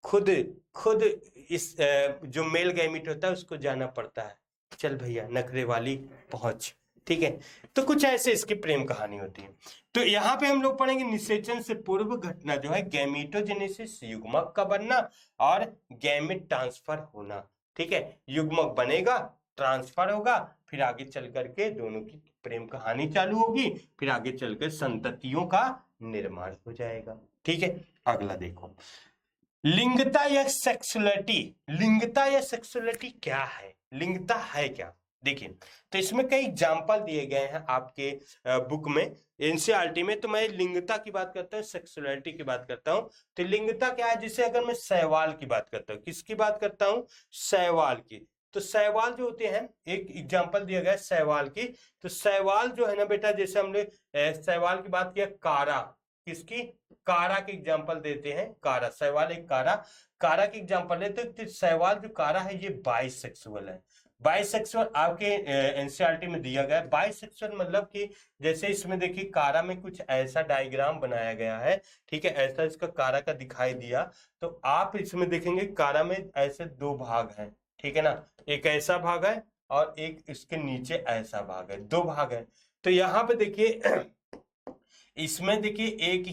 खुद खुद इस जो मेल गैमिट होता है उसको जाना पड़ता है, चल भैया नखरे वाली पहुंच। ठीक है, तो कुछ ऐसे इसकी प्रेम कहानी होती है। तो यहाँ पे हम लोग पढ़ेंगे निषेचन से पूर्व घटना जो है गैमीटोजेनेसिस, युग्मक का बनना और गैमिट ट्रांसफर होना। ठीक है, युग्मक बनेगा, ट्रांसफर होगा, फिर आगे चल करके दोनों की प्रेम कहानी चालू होगी, फिर आगे चलकर संततियों का निर्माण हो जाएगा। ठीक है, अगला देखो, लिंगता या सेक्सुअलिटी। लिंगता या सेक्सुअलिटी क्या है? लिंगता है क्या? देखिए, तो इसमें कई एग्जाम्पल दिए गए हैं आपके बुक में, एनसीईआरटी में। तो मैं लिंगता की बात करता हूँ, सेक्सुअलिटी की बात करता हूँ। तो लिंगता क्या है? जैसे अगर मैं सहवाल की बात करता हूँ, किसकी बात करता हूँ? सहवाल की। तो सहवाल जो होते हैं, एक एग्जाम्पल दिया गया है सहवाल की। तो सहवाल जो है ना बेटा, जैसे हमने सहवाल की बात किया, कारा, किसकी? कारा के एग्जांपल देते हैं, कारा, सहवाल एक कारा, कारा की एग्जांपल लेते हैं। तो सहवाल जो कारा है ये बाइसेक्सुअल है। बाइसेक्सुअल आपके एनसीईआरटी में दिया गया है। बाइसेक्सुअल मतलब कि जैसे इसमें देखिए कारा में कुछ ऐसा डायग्राम बनाया गया है, ठीक है, ऐसा इसका कारा का दिखाई दिया, तो आप इसमें देखेंगे कारा में ऐसे दो भाग हैं, ठीक है ना, एक ऐसा भाग है और एक इसके नीचे ऐसा भाग है, दो भाग है। तो यहाँ पे देखिए इसमें देखिए एक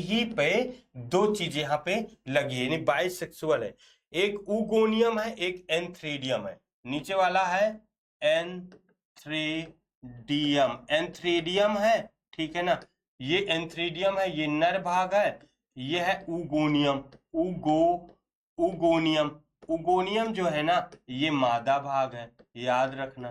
ही पे दो चीज यहाँ पे लगी है, यानी बाइसेक्सुअल है। एक उगोनियम है, एक एंथ्रीडियम है। नीचे वाला है एंथ्रीडियम है, ठीक है ना, ये एंथ्रीडियम है, ये नर भाग है, ये है उगोनियम। उगोनियम जो है ना, ये मादा भाग है, याद रखना,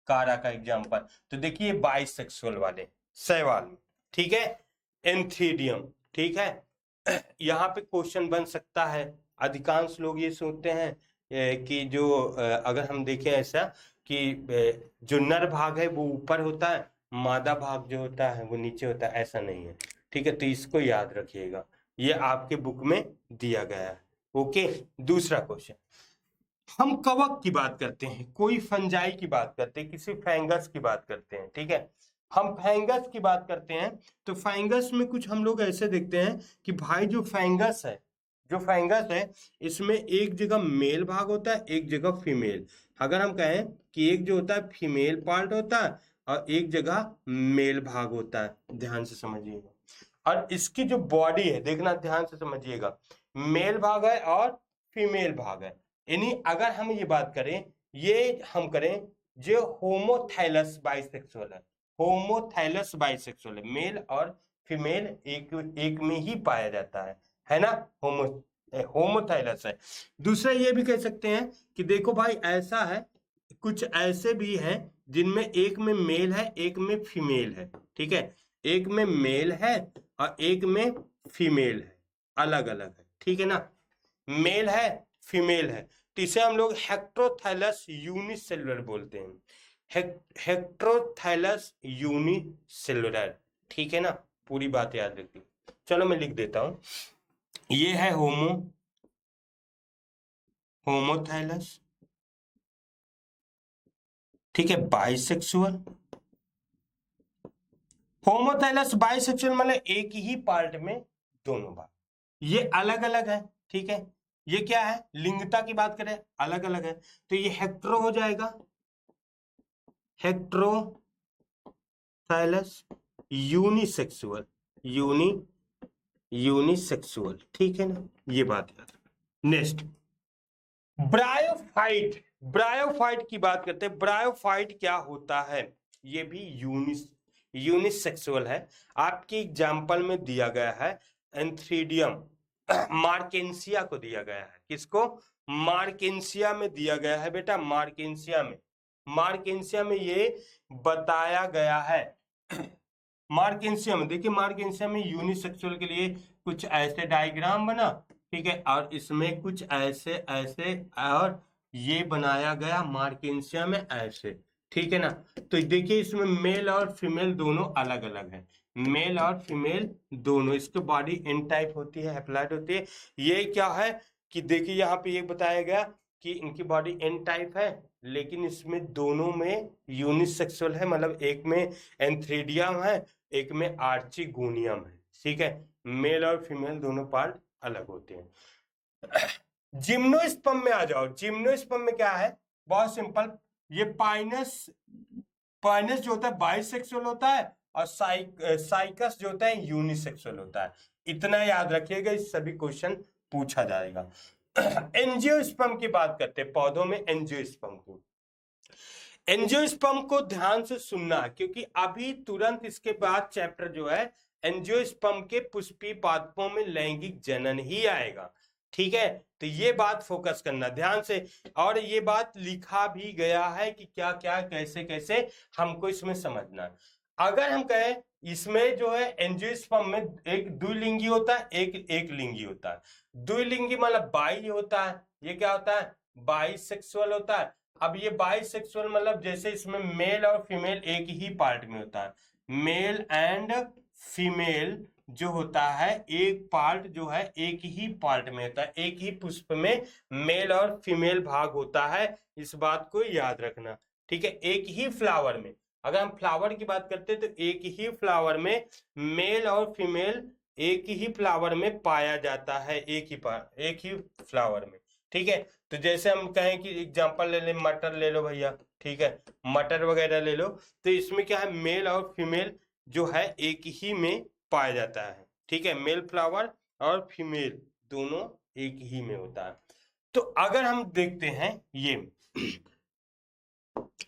कारा का एग्जांपल। तो देखिए बाइसेक्सुअल वाले सवाल में, ठीक है, एंथ्रीडियम, ठीक है। यहाँ पे क्वेश्चन बन सकता है, अधिकांश लोग ये सोचते हैं कि जो अगर हम देखें ऐसा कि जो नर भाग है वो ऊपर होता है, मादा भाग जो होता है वो नीचे होता है, ऐसा नहीं है, ठीक है। तो इसको याद रखिएगा, ये आपके बुक में दिया गया है। ओके, दूसरा क्वेश्चन, हम कवक की बात करते हैं, कोई फंजाई की बात करते हैं, किसी फंगस की बात करते हैं, ठीक है। हम फंगस की बात करते हैं तो फंगस में कुछ हम लोग ऐसे देखते हैं कि भाई जो फंगस है इसमें एक जगह मेल भाग होता है, एक जगह फीमेल। अगर हम कहें कि एक जो होता है फीमेल पार्ट होता है और एक जगह मेल भाग होता है, ध्यान से समझिएगा। और इसकी जो बॉडी है, देखना ध्यान से समझिएगा, मेल भाग है और फीमेल भाग है। यानी अगर हम ये बात करें, ये हम करें जो होमोथाइलस बाइसेक्सुअल है, मेल और फीमेल एक में ही पाया जाता है ना, होमोथाइलस है। दूसरा ये भी कह सकते हैं कि देखो भाई ऐसा है, कुछ ऐसे भी हैं जिनमें एक में मेल है एक में फीमेल है, ठीक है, एक में मेल है और एक में फीमेल है, अलग अलग है, ठीक है ना, मेल है फीमेल है। तो इसे हम लोग हेक्टोथाइलस यूनिसेलुलर बोलते हैं, हेक्टोथाइलस यूनिसेलुलर, ठीक है ना, पूरी बात याद रखिए। चलो मैं लिख देता हूं, ये है होमोथाइलस, ठीक है, बाइसेक्सुअल। होमोथाइलस बाइसेक्सुअल मतलब एक ही पार्ट में दोनों भाग, ये अलग अलग है, ठीक है। ये क्या है, लिंगता की बात करें अलग अलग है, तो ये हेक्ट्रो हो जाएगा, हेक्ट्रोथाइलस यूनिसेक्सुअल, ठीक है ना, ये बात याद। नेक्स्ट, ब्रायोफाइट की बात करते हैं। ब्रायोफाइट क्या होता है, ये भी यूनिसेक्सुअल है। आपकी एग्जाम्पल में दिया गया है एंथ्रीडियम मार्केंसिया को दिया गया है, किसको, मार्केंसिया में दिया गया है बेटा, मार्केंसिया में ये बताया गया है। मार्केंसिया में देखिए, मार्केंसिया में यूनिसेक्सुअल के लिए कुछ ऐसे डायग्राम बना, ठीक है, और इसमें कुछ ऐसे ऐसे और ये बनाया गया मार्केंसिया में ऐसे, ठीक है ना। तो देखिए इसमें मेल और फीमेल दोनों अलग अलग है, मेल और फीमेल दोनों, इसकी बॉडी एन टाइप होती है, हैप्लॉइड होती है। ये क्या है कि देखिए यहाँ पे ये बताया गया कि इनकी बॉडी एन टाइप है, लेकिन इसमें दोनों में यूनिसेक्सुअल है, मतलब एक में एंथ्रीडियम है एक में आर्चिगोनियम है, ठीक है, मेल और फीमेल दोनों पार्ट अलग होते हैं। जिम्नोस्पर्म में आ जाओ, जिम्नोस्पर्म में क्या है, बहुत सिंपल, ये पाइनस जो होता है बाइसेक्सुअल होता है और साइकस जो होता है यूनिसेक्सुअल होता है। इतना याद रखिएगा, इस सभी क्वेश्चन पूछा जाएगा। एंजियोस्पर्म की बात करते हैं, पौधों में एंजियोस्पर्म को ध्यान से सुनना, क्योंकि अभी तुरंत इसके बाद चैप्टर जो है एंजियोस्पर्म के पुष्पीय पादपों में लैंगिक जनन ही आएगा, ठीक है। तो ये बात फोकस करना ध्यान से, और ये बात लिखा भी गया है कि क्या क्या कैसे कैसे हमको इसमें समझना। अगर हम कहें इसमें जो है एंजियोस्पर्म में एक द्विलिंगी होता है, एक लिंगी होता है। द्विलिंगी मतलब बाई होता है, ये क्या होता है, बाइसेक्सुअल होता है। अब ये बाइसेक्सुअल मतलब जैसे इसमें मेल और फीमेल एक ही पार्ट में होता है, मेल एंड फीमेल जो होता है एक पार्ट जो है एक ही पार्ट में होता है, एक ही पुष्प में मेल और फीमेल भाग होता है, इस बात को याद रखना। ठीक है, एक ही फ्लावर में, अगर हम फ्लावर की बात करते हैं तो एक ही फ्लावर में मेल और फीमेल एक ही फ्लावर में पाया जाता है, एक ही फ्लावर में। ठीक है, तो जैसे हम कहें कि एग्जांपल ले लें, मटर ले लो भैया, ठीक है, मटर वगैरह ले लो, तो इसमें क्या है, मेल और फीमेल जो है एक ही में पाया जाता है। ठीक है, मेल फ्लावर और फीमेल दोनों एक ही में होता है। तो अगर हम देखते हैं ये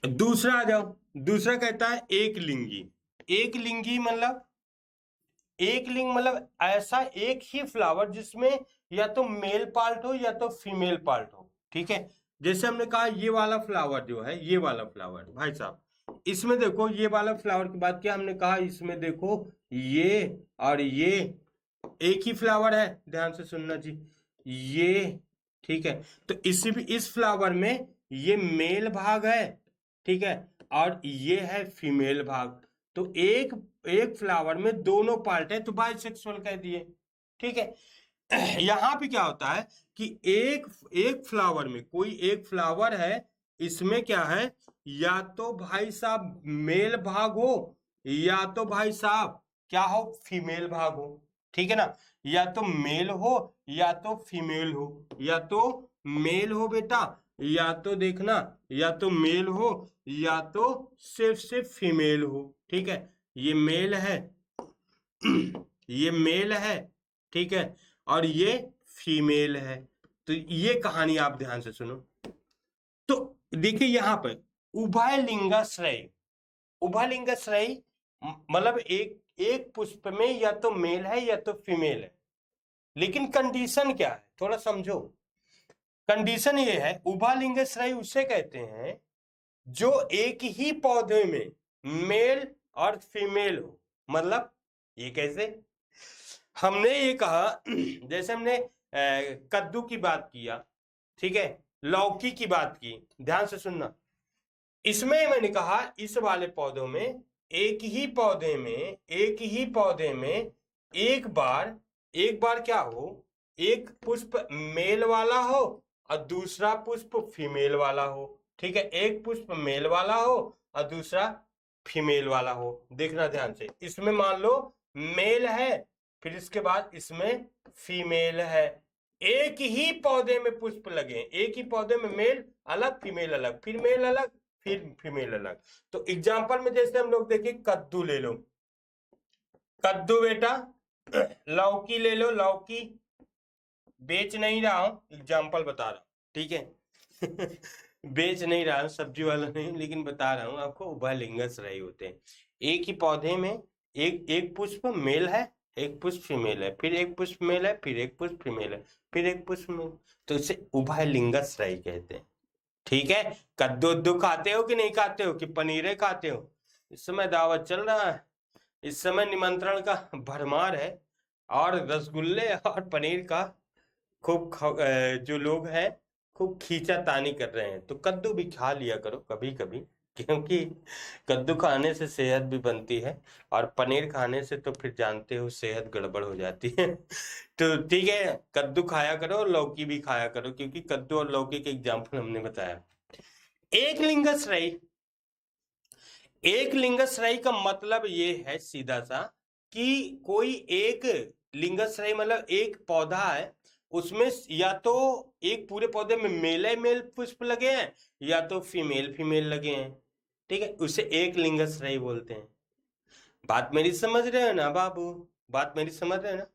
दूसरा आ जाओ, दूसरा कहता है एक लिंगी। एक लिंगी मतलब, एक लिंग मतलब ऐसा एक ही फ्लावर जिसमें या तो मेल पार्ट हो या तो फीमेल पार्ट हो। ठीक है, जैसे हमने कहा ये वाला फ्लावर जो है, ये वाला फ्लावर भाई साहब, इसमें देखो ये वाला फ्लावर की बात किया हमने, कहा इसमें देखो ये और ये एक ही फ्लावर है, ध्यान से सुनना जी, ये। ठीक है, तो इस फ्लावर में ये मेल भाग है, ठीक है, और ये है फीमेल भाग। तो एक फ्लावर में दोनों पार्ट है, तो बाइसेक्सुअल कह दिए। ठीक है, यहां पे क्या होता है कि एक फ्लावर में, कोई एक फ्लावर है, इसमें क्या है, या तो भाई साहब मेल भाग हो या तो भाई साहब क्या हो, फीमेल भाग हो। ठीक है ना, या तो मेल हो या तो फीमेल हो, या तो मेल हो बेटा, या तो देखना, या तो मेल हो या तो सिर्फ फीमेल हो। ठीक है, ये मेल है ये मेल है, ठीक है, और ये फीमेल है। तो ये कहानी आप ध्यान से सुनो। तो देखिए यहां पर उभयलिंगाश्रय, उभयलिंगाश्रय मतलब एक पुष्प में या तो मेल है या तो फीमेल है, लेकिन कंडीशन क्या है थोड़ा समझो। कंडीशन ये है, उभयलिंगाश्रय उसे कहते हैं जो एक ही पौधे में मेल और फीमेल हो। मतलब ये कैसे, हमने ये कहा जैसे हमने कद्दू की बात किया, ठीक है, लौकी की बात की, ध्यान से सुनना, इसमें मैंने कहा इस वाले पौधों में एक ही पौधे में एक बार क्या हो, एक पुष्प मेल वाला हो और दूसरा पुष्प फीमेल वाला हो। ठीक है, एक पुष्प मेल वाला हो और दूसरा फीमेल वाला हो। देखना ध्यान से, इसमें मान लो मेल है, फिर इसके बाद इसमें फीमेल है, एक ही पौधे में पुष्प लगे, एक ही पौधे में मेल अलग फीमेल अलग, फिर मेल अलग फिर फीमेल अलग। तो एग्जाम्पल में जैसे हम लोग देखिए, कद्दू ले लो, कद्दू बेटा, लौकी ले लो, लौकी, बेच नहीं रहा हूं, एग्जाम्पल बता रहा हूं, ठीक है बेच नहीं रहा हूं, सब्जी वाला नहीं, लेकिन बता रहा हूं आपको, उभयलिंगाश्रयी होते हैं। एक ही पौधे में एक पुष्प मेल है, एक पुष्प फीमेल है, फिर एक पुष्प मेल है, फिर एक पुष्प फीमेल है, फिर एक पुष्प मेल, तो इसे उभयलिंगाश्रयी कहते हैं। ठीक है, कद्दू उद्दू खाते हो कि नहीं खाते हो, कि पनीरे खाते हो? इस समय दावत चल रहा है, इस समय निमंत्रण का भरमार है, और रसगुल्ले और पनीर का खूब जो लोग हैं खूब खींचातानी कर रहे हैं। तो कद्दू भी खा लिया करो कभी कभी, क्योंकि कद्दू खाने से सेहत भी बनती है, और पनीर खाने से तो फिर जानते हो सेहत गड़बड़ हो जाती है तो ठीक है, कद्दू खाया करो, लौकी भी खाया करो, क्योंकि कद्दू और लौकी के एग्जाम्पल हमने बताया। एक लिंगाश्रयी, एक लिंगाश्रयी का मतलब ये है सीधा सा कि कोई एक लिंगाश्रयी मतलब एक पौधा है, उसमें या तो एक पूरे पौधे में मेल पुष्प लगे हैं या तो फीमेल लगे हैं। ठीक है, उसे एक लिंगाश्रयी बोलते हैं। बात मेरी समझ रहे हो ना बाबू, बात मेरी समझ रहे हो ना।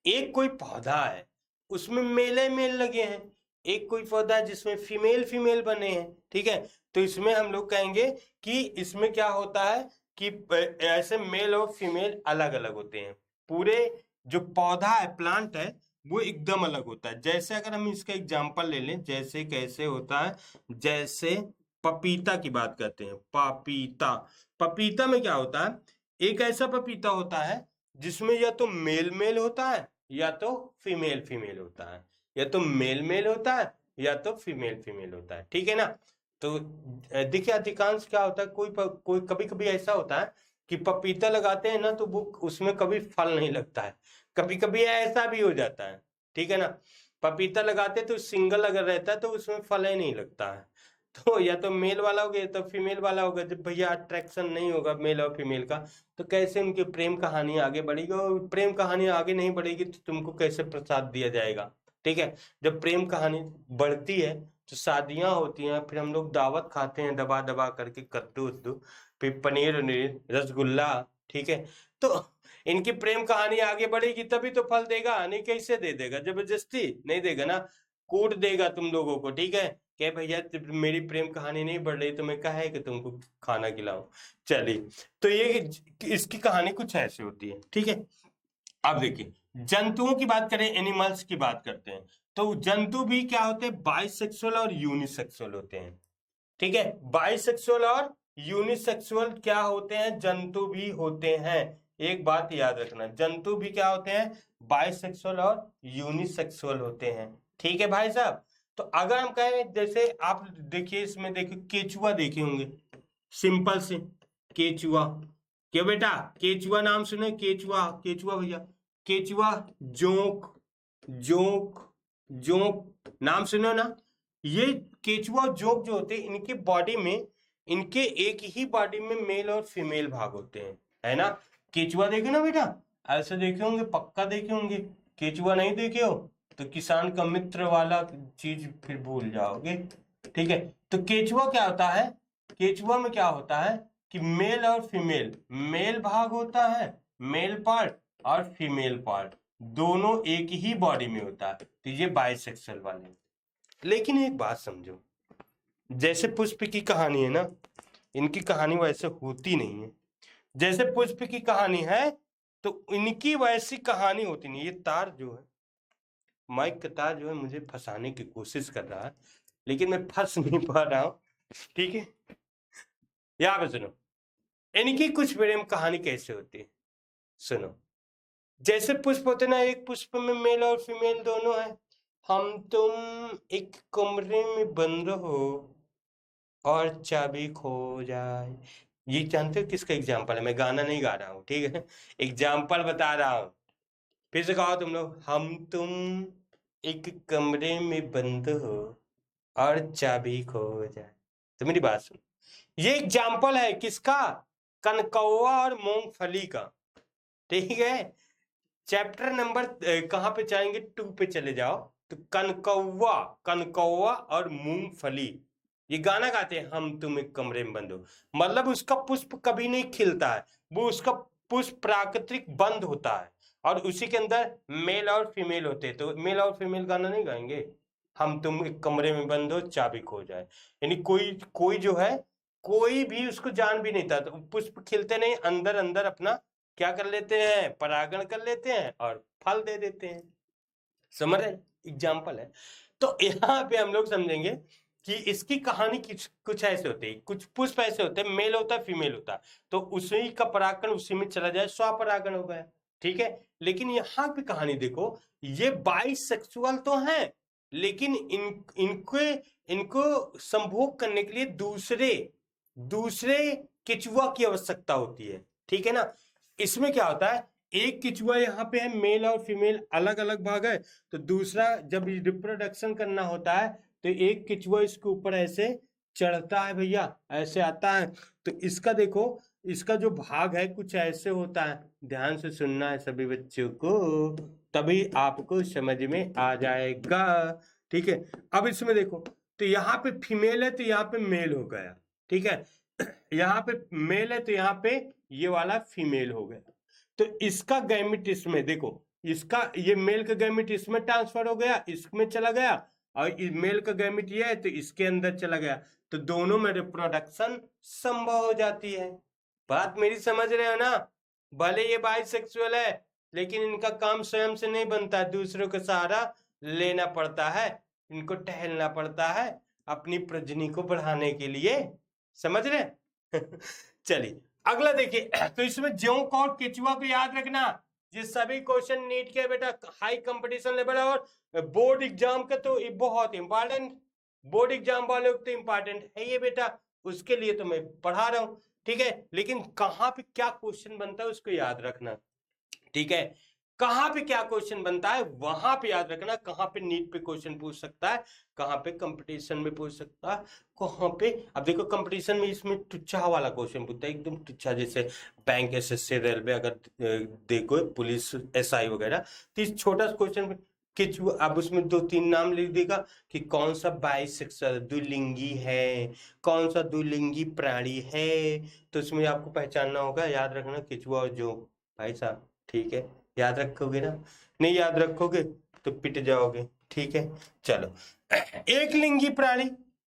एक कोई पौधा है उसमें मेल लगे हैं, एक कोई पौधा है जिसमें फीमेल बने हैं। ठीक है, तो इसमें हम लोग कहेंगे कि इसमें क्या होता है कि ऐसे मेल और फीमेल अलग अलग होते हैं, पूरे जो पौधा है प्लांट है वो एकदम अलग होता है। जैसे अगर हम इसका एग्जांपल ले लें, जैसे कैसे होता है, जैसे पपीता की बात करते हैं, पपीता, पपीता में क्या होता है, एक ऐसा पपीता होता है जिसमें या तो मेल होता है या तो फीमेल होता है, या तो मेल होता है या तो फीमेल होता है। ठीक है ना, तो देखिए अधिकांश क्या होता है, कोई कभी कभी ऐसा होता है कि पपीता लगाते हैं ना तो वो उसमें कभी फल नहीं लगता है, कभी कभी ऐसा भी हो जाता है, ठीक है ना। पपीता लगाते तो सिंगल अगर रहता है तो उसमें फल ही नहीं लगता है। तो या तो मेल वाला हो गया तो फीमेल वाला होगा। जब भैया अट्रैक्शन नहीं होगा मेल और फीमेल का, तो कैसे उनकी प्रेम कहानी आगे बढ़ेगी, और प्रेम कहानी आगे नहीं बढ़ेगी तो तुमको कैसे प्रसाद दिया जाएगा, ठीक है। जब प्रेम कहानी बढ़ती है तो शादियां होती हैं, फिर हम लोग दावत खाते हैं दबा दबा करके, कद्दू उद्दू, फिर पनीर उनीर, रसगुल्ला, ठीक है। तो इनकी प्रेम कहानी आगे बढ़ेगी तभी तो फल देगा, नहीं कैसे दे देगा, जबरदस्ती नहीं देगा ना, कूट देगा तुम लोगों को, ठीक है। क्या भैया मेरी प्रेम कहानी नहीं बढ़ रही तो मैं कहा है कि तुमको खाना खिलाऊं। चलिए, तो ये इसकी कहानी कुछ ऐसी होती है, ठीक है। अब देखिए, जंतुओं की बात करें, एनिमल्स की बात करते हैं, तो जंतु भी क्या होते हैं, बाइसेक्सुअल और यूनिसेक्सुअल होते हैं, ठीक है। बाइसेक्सुअल और यूनिसेक्सुअल क्या होते हैं, जंतु भी होते हैं। एक बात याद रखना, जंतु भी क्या होते हैं, बाइसेक्सुअल और यूनिसेक्सुअल होते हैं, ठीक है भाई साहब। तो अगर हम कहें, जैसे आप देखिए इसमें देखिए केचुआ देखे होंगे, सिंपल से केचुआ, क्या बेटा केचुआ नाम सुने, केचुआ, केचुआ भैया, केचुआ, जोंक, जोंक, जोंक नाम सुनो ना। ये केचुआ और जोंक जो होते हैं, इनके बॉडी में, इनके एक ही बॉडी में मेल और फीमेल भाग होते हैं, है ना। केचुआ देखे ना बेटा, ऐसे देखे होंगे, पक्का देखे होंगे। केचुआ नहीं देखे हो तो किसान का मित्र वाला चीज फिर भूल जाओगे, ठीक है। तो केचुआ क्या होता है, केचुआ में क्या होता है कि मेल और फीमेल, मेल भाग होता है, मेल पार्ट, और फीमेल पार्ट दोनों एक ही बॉडी में होता है, तो ये बाइसेक्सुअल वाले। लेकिन एक बात समझो, जैसे पुष्प की कहानी है ना, इनकी कहानी वैसे होती नहीं है। जैसे पुष्प की कहानी है तो इनकी वैसी कहानी होती नहीं। ये तार जो है, माइक का तार जो है, मुझे फंसाने की कोशिश कर रहा है, लेकिन मैं फंस नहीं पा रहा हूं, ठीक है। यहाँ पे सुनो, इनकी कुछ प्रेम कहानी कैसे होती है, सुनो। जैसे पुष्प होते ना, एक पुष्प में मेल और फीमेल दोनों है, हम तुम एक कमरे में बंद हो और चाबी खो जाए। ये जानते हो किसका एग्जाम्पल है, मैं गाना नहीं गा रहा हूँ, ठीक है, एग्जाम्पल बता रहा हूँ। फिर से कहो तुम लोग, हम तुम एक कमरे में बंद हो और चाबी खो जाए। तो मेरी बात सुन, ये एग्जाम्पल है किसका, कनकौवा और मूंगफली का, ठीक है। चैप्टर नंबर कहाँ पे जाएंगे, 2 पे चले जाओ, तो कनकौवा, कनकौवा और मूंगफली ये गाना गाते हैं, हम तुम एक कमरे में बंद हो। मतलब उसका पुष्प कभी नहीं खिलता है, वो उसका पुष्प प्राकृतिक बंद होता है, और उसी के अंदर मेल और फीमेल होते हैं। तो मेल और फीमेल गाना नहीं गाएंगे, हम तुम एक कमरे में बंद हो चाबी खो जाए। यानी कोई कोई जो है, कोई भी उसको जान भी नहीं था, तो पुष्प खिलते नहीं, अंदर अंदर अपना क्या कर लेते हैं, परागण कर लेते हैं और फल दे देते हैं। समझ रहे, एग्जाम्पल है। तो यहाँ पे हम लोग समझेंगे कि इसकी कहानी कुछ ऐसे होती है, कुछ पुष्प ऐसे होते हैं, मेल होता है फीमेल होता है, तो उसी का परागण उसी में चला जाए, स्वपरागण हो गया, ठीक है। लेकिन यहाँ पे कहानी देखो, ये बाइसेक्सुअल तो है, लेकिन इनको संभोग करने के लिए दूसरे दूसरे केचुआ की आवश्यकता होती है, ठीक है ना। इसमें क्या होता है, एक केचुआ यहाँ पे है, मेल और फीमेल अलग अलग भाग है, तो दूसरा जब रिप्रोडक्शन करना होता है तो एक केचुआ इसके ऊपर ऐसे चढ़ता है भैया, ऐसे आता है। तो इसका देखो, इसका जो भाग है कुछ ऐसे होता है, ध्यान से सुनना है सभी बच्चों को, तभी आपको समझ में आ जाएगा, ठीक है। अब इसमें देखो, तो यहाँ पे फीमेल है तो यहाँ पे मेल हो गया, ठीक है। यहाँ पे मेल है तो यहाँ पे ये वाला फीमेल हो गया। तो इसका गैमिट इसमें देखो, इसका ये मेल का गैमिट इसमें ट्रांसफर हो गया, इसमें चला गया, और मेल का गैमिट ये है तो इसके अंदर चला गया, तो दोनों में रिप्रोडक्शन संभव हो जाती है। बात मेरी समझ रहे हो ना। भले ये बाइसेक्सुअल है, लेकिन इनका काम स्वयं से नहीं बनता, दूसरों का सहारा लेना पड़ता है, इनको टहलना पड़ता है अपनी प्रजनी को बढ़ाने के लिए, समझ रहे। चलिए अगला देखिए, तो इसमें जोंक और केचुआ को याद रखना, ये सभी क्वेश्चन नीट के बेटा हाई कंपटीशन लेवल और बोर्ड एग्जाम का तो बहुत इंपॉर्टेंट, बोर्ड एग्जाम वाले तो इंपॉर्टेंट है ये बेटा, उसके लिए तो मैं पढ़ा रहा हूं। ठीक है, लेकिन कहाँ पे क्या क्वेश्चन बनता है उसको याद रखना, ठीक है। कहां पे क्या क्वेश्चन बनता है वहां पे याद रखना, कहां पे नीट पे क्वेश्चन पूछ सकता है, कहां पे कंपटीशन में पूछ सकता है, कहां पे। अब देखो कंपटीशन में इसमें टुच्चा वाला क्वेश्चन पूछता है, एकदम टुच्चा, जैसे बैंक, एसएससी, रेलवे, अगर देखो पुलिस, एसआई वगैरह, तो इस छोटा सा क्वेश्चन किचु, अब उसमें 2-3 नाम लिख देगा कि कौन सा बाइसेक्सुअल द्विलिंगी है, कौन सा द्विलिंगी प्राणी है, तो उसमें आपको पहचानना होगा, याद रखना किचुआ और जोक, भाई साहब, ठीक है। याद रखोगे ना, नहीं याद रखोगे तो पिट जाओगे, ठीक है। चलो, एक लिंगी प्राणी,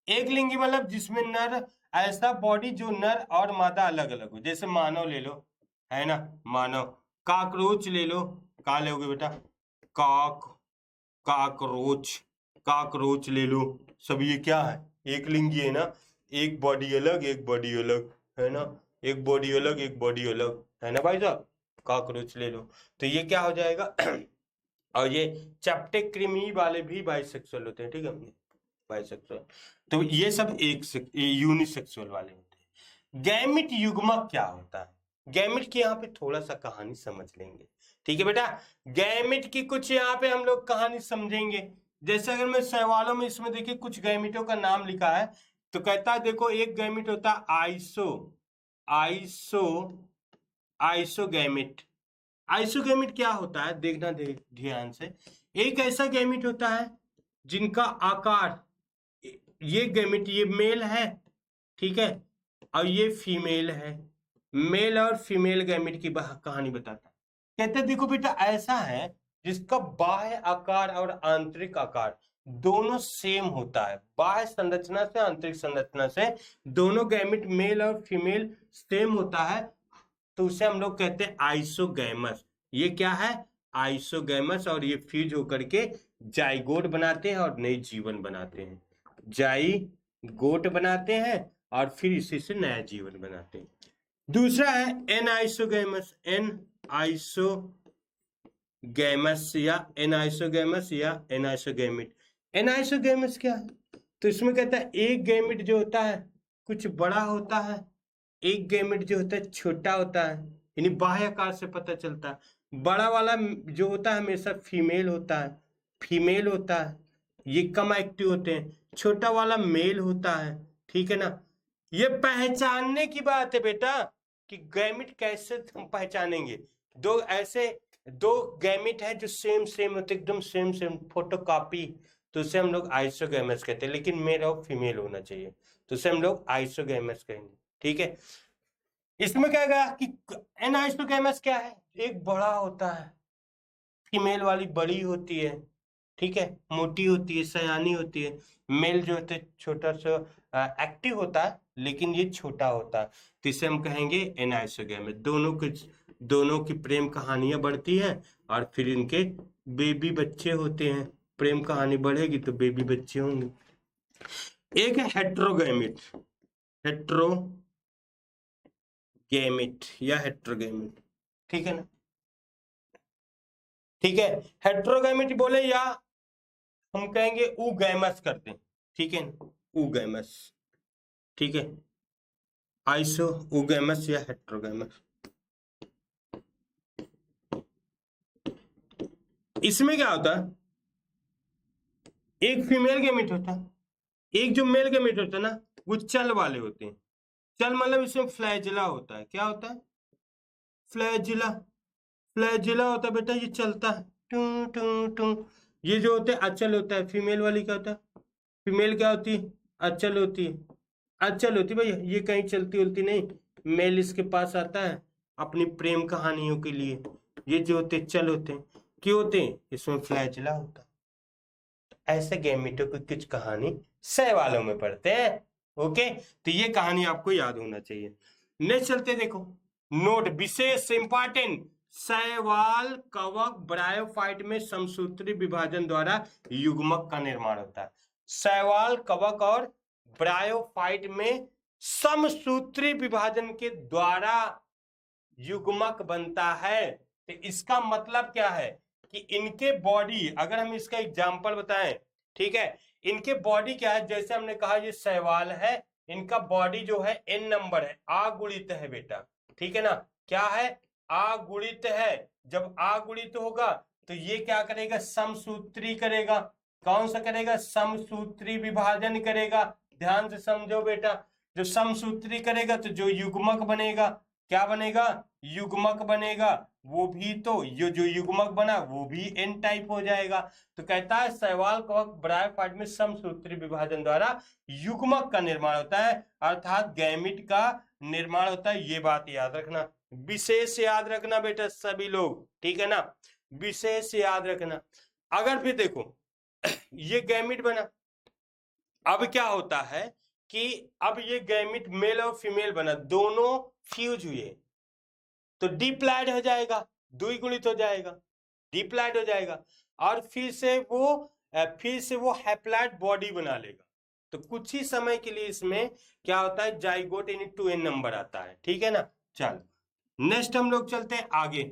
एक लिंगी मतलब जिसमें नर, ऐसा बॉडी जो नर और मादा अलग अलग हो, जैसे मानव ले लो, है ना, मानव। काकरोच ले लो, का लोगे बेटा, काकरोच, काकरोच ले लो, सब ये क्या है, एक लिंगी है ना, एक बॉडी अलग, एक बॉडी अलग, है ना, एक बॉडी अलग, एक बॉडी अलग, है ना भाई साहब। कॉकरोच ले लो, तो ये क्या हो जाएगा और ये चैप्टे क्रिमी वाले भी बाइसेक्सुअल होते हैं, ठीक है, बाइसेक्सुअल। तो ये सब एक यूनिसेक्सुअल वाले होते हैं। गैमिट युग्मक क्या होता है, गैमिट की यहाँ पे थोड़ा सा कहानी समझ लेंगे, ठीक है बेटा। गैमिट की कुछ यहाँ पे हम लोग कहानी समझेंगे। जैसे अगर मैं सवालों में इसमें देखिए कुछ गैमिटों का नाम लिखा है, तो कहता है देखो एक गैमिट होता है आइसोगैमिट। आइसोगैमिट क्या होता है देखना ध्यान से। एक ऐसा गैमिट होता है जिनका आकार, ये गैमिट, ये मेल है, ठीक है, और ये फीमेल है। मेल और फीमेल गैमिट की कहानी बताता है। कहते हैं देखो बेटा ऐसा है जिसका बाह्य आकार और आंतरिक आकार दोनों सेम होता है, बाह्य संरचना से आंतरिक संरचना से दोनों गैमिट मेल और फीमेल सेम होता है, तो उसे हम लोग कहते हैं आइसोगैमस। ये क्या है, आइसोगैमस, और ये फ्यूज होकर के जाइगोट बनाते हैं और नए जीवन बनाते हैं, जाइगोट बनाते हैं और फिर इसी से नया जीवन बनाते हैं। दूसरा है एन आइसोगैमस, एन आइसोगैमस या एन आइसोगैमस या एन आइसोगैमिट। एन आइसोगैमस क्या है, तो इसमें कहता है एक गैमिट जो होता है कुछ बड़ा होता है, एक गैमेट जो होता है छोटा होता है, यानी बाह्य आकार से पता चलता है। बड़ा वाला जो होता है हमेशा फीमेल होता है, फीमेल होता है, ये कम एक्टिव होते हैं। छोटा वाला मेल होता है, ठीक है ना। ये पहचानने की बात है बेटा कि गैमेट कैसे हम पहचानेंगे। दो ऐसे दो गैमेट है जो सेम सेम होते, एकदम सेम सेम फोटोकॉपी, तो उसे हम लोग आइसोगैमस कहते हैं, लेकिन मेल और फीमेल होना चाहिए, तो उसे हम लोग आइसोगैमस कहेंगे, ठीक है। इसमें क्या गया कि एन आइसोगैमस क्या है, एक बड़ा होता है, फीमेल वाली बड़ी होती है, ठीक है, मोटी होती है, सयानी होती है। मेल जो होता है छोटा सा एक्टिव होता है लेकिन ये छोटा होता है, तो इसे हम कहेंगे एन आइसोगैमस। दोनों की प्रेम कहानियां बढ़ती हैं और फिर इनके बेबी बच्चे होते हैं, प्रेम कहानी बढ़ेगी तो बेबी बच्चे होंगे। एक है हेट्रोगैमिट, हेट्रोगैमिट या हेट्रोगैमिट, ठीक है ना, ठीक है। हेट्रोगैमिट बोले या हम कहेंगे उगैमस करते हैं, ठीक है, उगैमस, ठीक है, आइसो उगैमस या हेट्रोगैमस। इसमें क्या होता है, एक फीमेल गैमेट होता है, एक जो मेल गैमेट होता है ना वो चल वाले होते हैं। चल मतलब इसमें फ्लैजिला होता है, क्या होता है, फ्लैजिला, फ्लैजिला होता है बेटा, ये चलता है टू टू टू। ये जो होते हैं अचल होता है, फीमेल वाली क्या होता है, फीमेल क्या होती है, अचल होती है, अचल होती है भैया, ये कहीं चलती उलती नहीं। मेल इसके पास आता है अपनी प्रेम कहानियों के लिए, ये जो होते चल होते हैं, क्यों होते हैं, इसमें फ्लैजिला होता है। ऐसे गैमेटों की कुछ कहानी सहवालों में पढ़ते हैं, ओके, तो ये कहानी आपको याद होना चाहिए। नेक्स्ट चलते देखो, नोट विशेष इंपॉर्टेंट, शैवाल कवक ब्रायोफाइट में समसूत्री विभाजन द्वारा युग्मक का निर्माण होता है। शैवाल कवक और ब्रायोफाइट में समसूत्री विभाजन के द्वारा युग्मक बनता है, तो इसका मतलब क्या है कि इनके बॉडी, अगर हम इसका एग्जांपल बताएं, ठीक है, इनके बॉडी क्या है, जैसे हमने कहा ये शैवाल है, इनका बॉडी जो है n नंबर है, अगुणित है बेटा, ठीक है ना, क्या है, अगुणित है। जब अगुणित होगा तो ये क्या करेगा, समसूत्री करेगा। कौन सा करेगा, समसूत्री विभाजन करेगा। ध्यान से समझो बेटा, जो समसूत्री करेगा तो जो युग्मक बनेगा, क्या बनेगा, युग्मक बनेगा, वो भी तो ये जो युग्मक बना वो भी एन टाइप हो जाएगा। तो कहता है शैवाल कवक ब्रायोफाइट में समसूत्री विभाजन द्वारा युग्मक का निर्माण होता है, अर्थात गैमिट का निर्माण होता है। ये बात याद रखना, विशेष याद रखना बेटा सभी लोग, ठीक है ना, विशेष याद रखना। अगर फिर देखो ये गैमिट बना, अब क्या होता है कि अब ये गैमिट मेल और फीमेल बना, दोनों फ्यूज हुए तो डिप्लॉयड हो जाएगा, द्विगुणित हो जाएगा, डिप्लॉयड हो जाएगा, और फिर से वो हैप्लॉयड बॉडी बना लेगा। तो कुछ ही समय के लिए इसमें क्या होता है, जाइगोट यानी 2n नंबर आता है, ठीक है ना। चलो नेक्स्ट हम लोग चलते हैं आगे,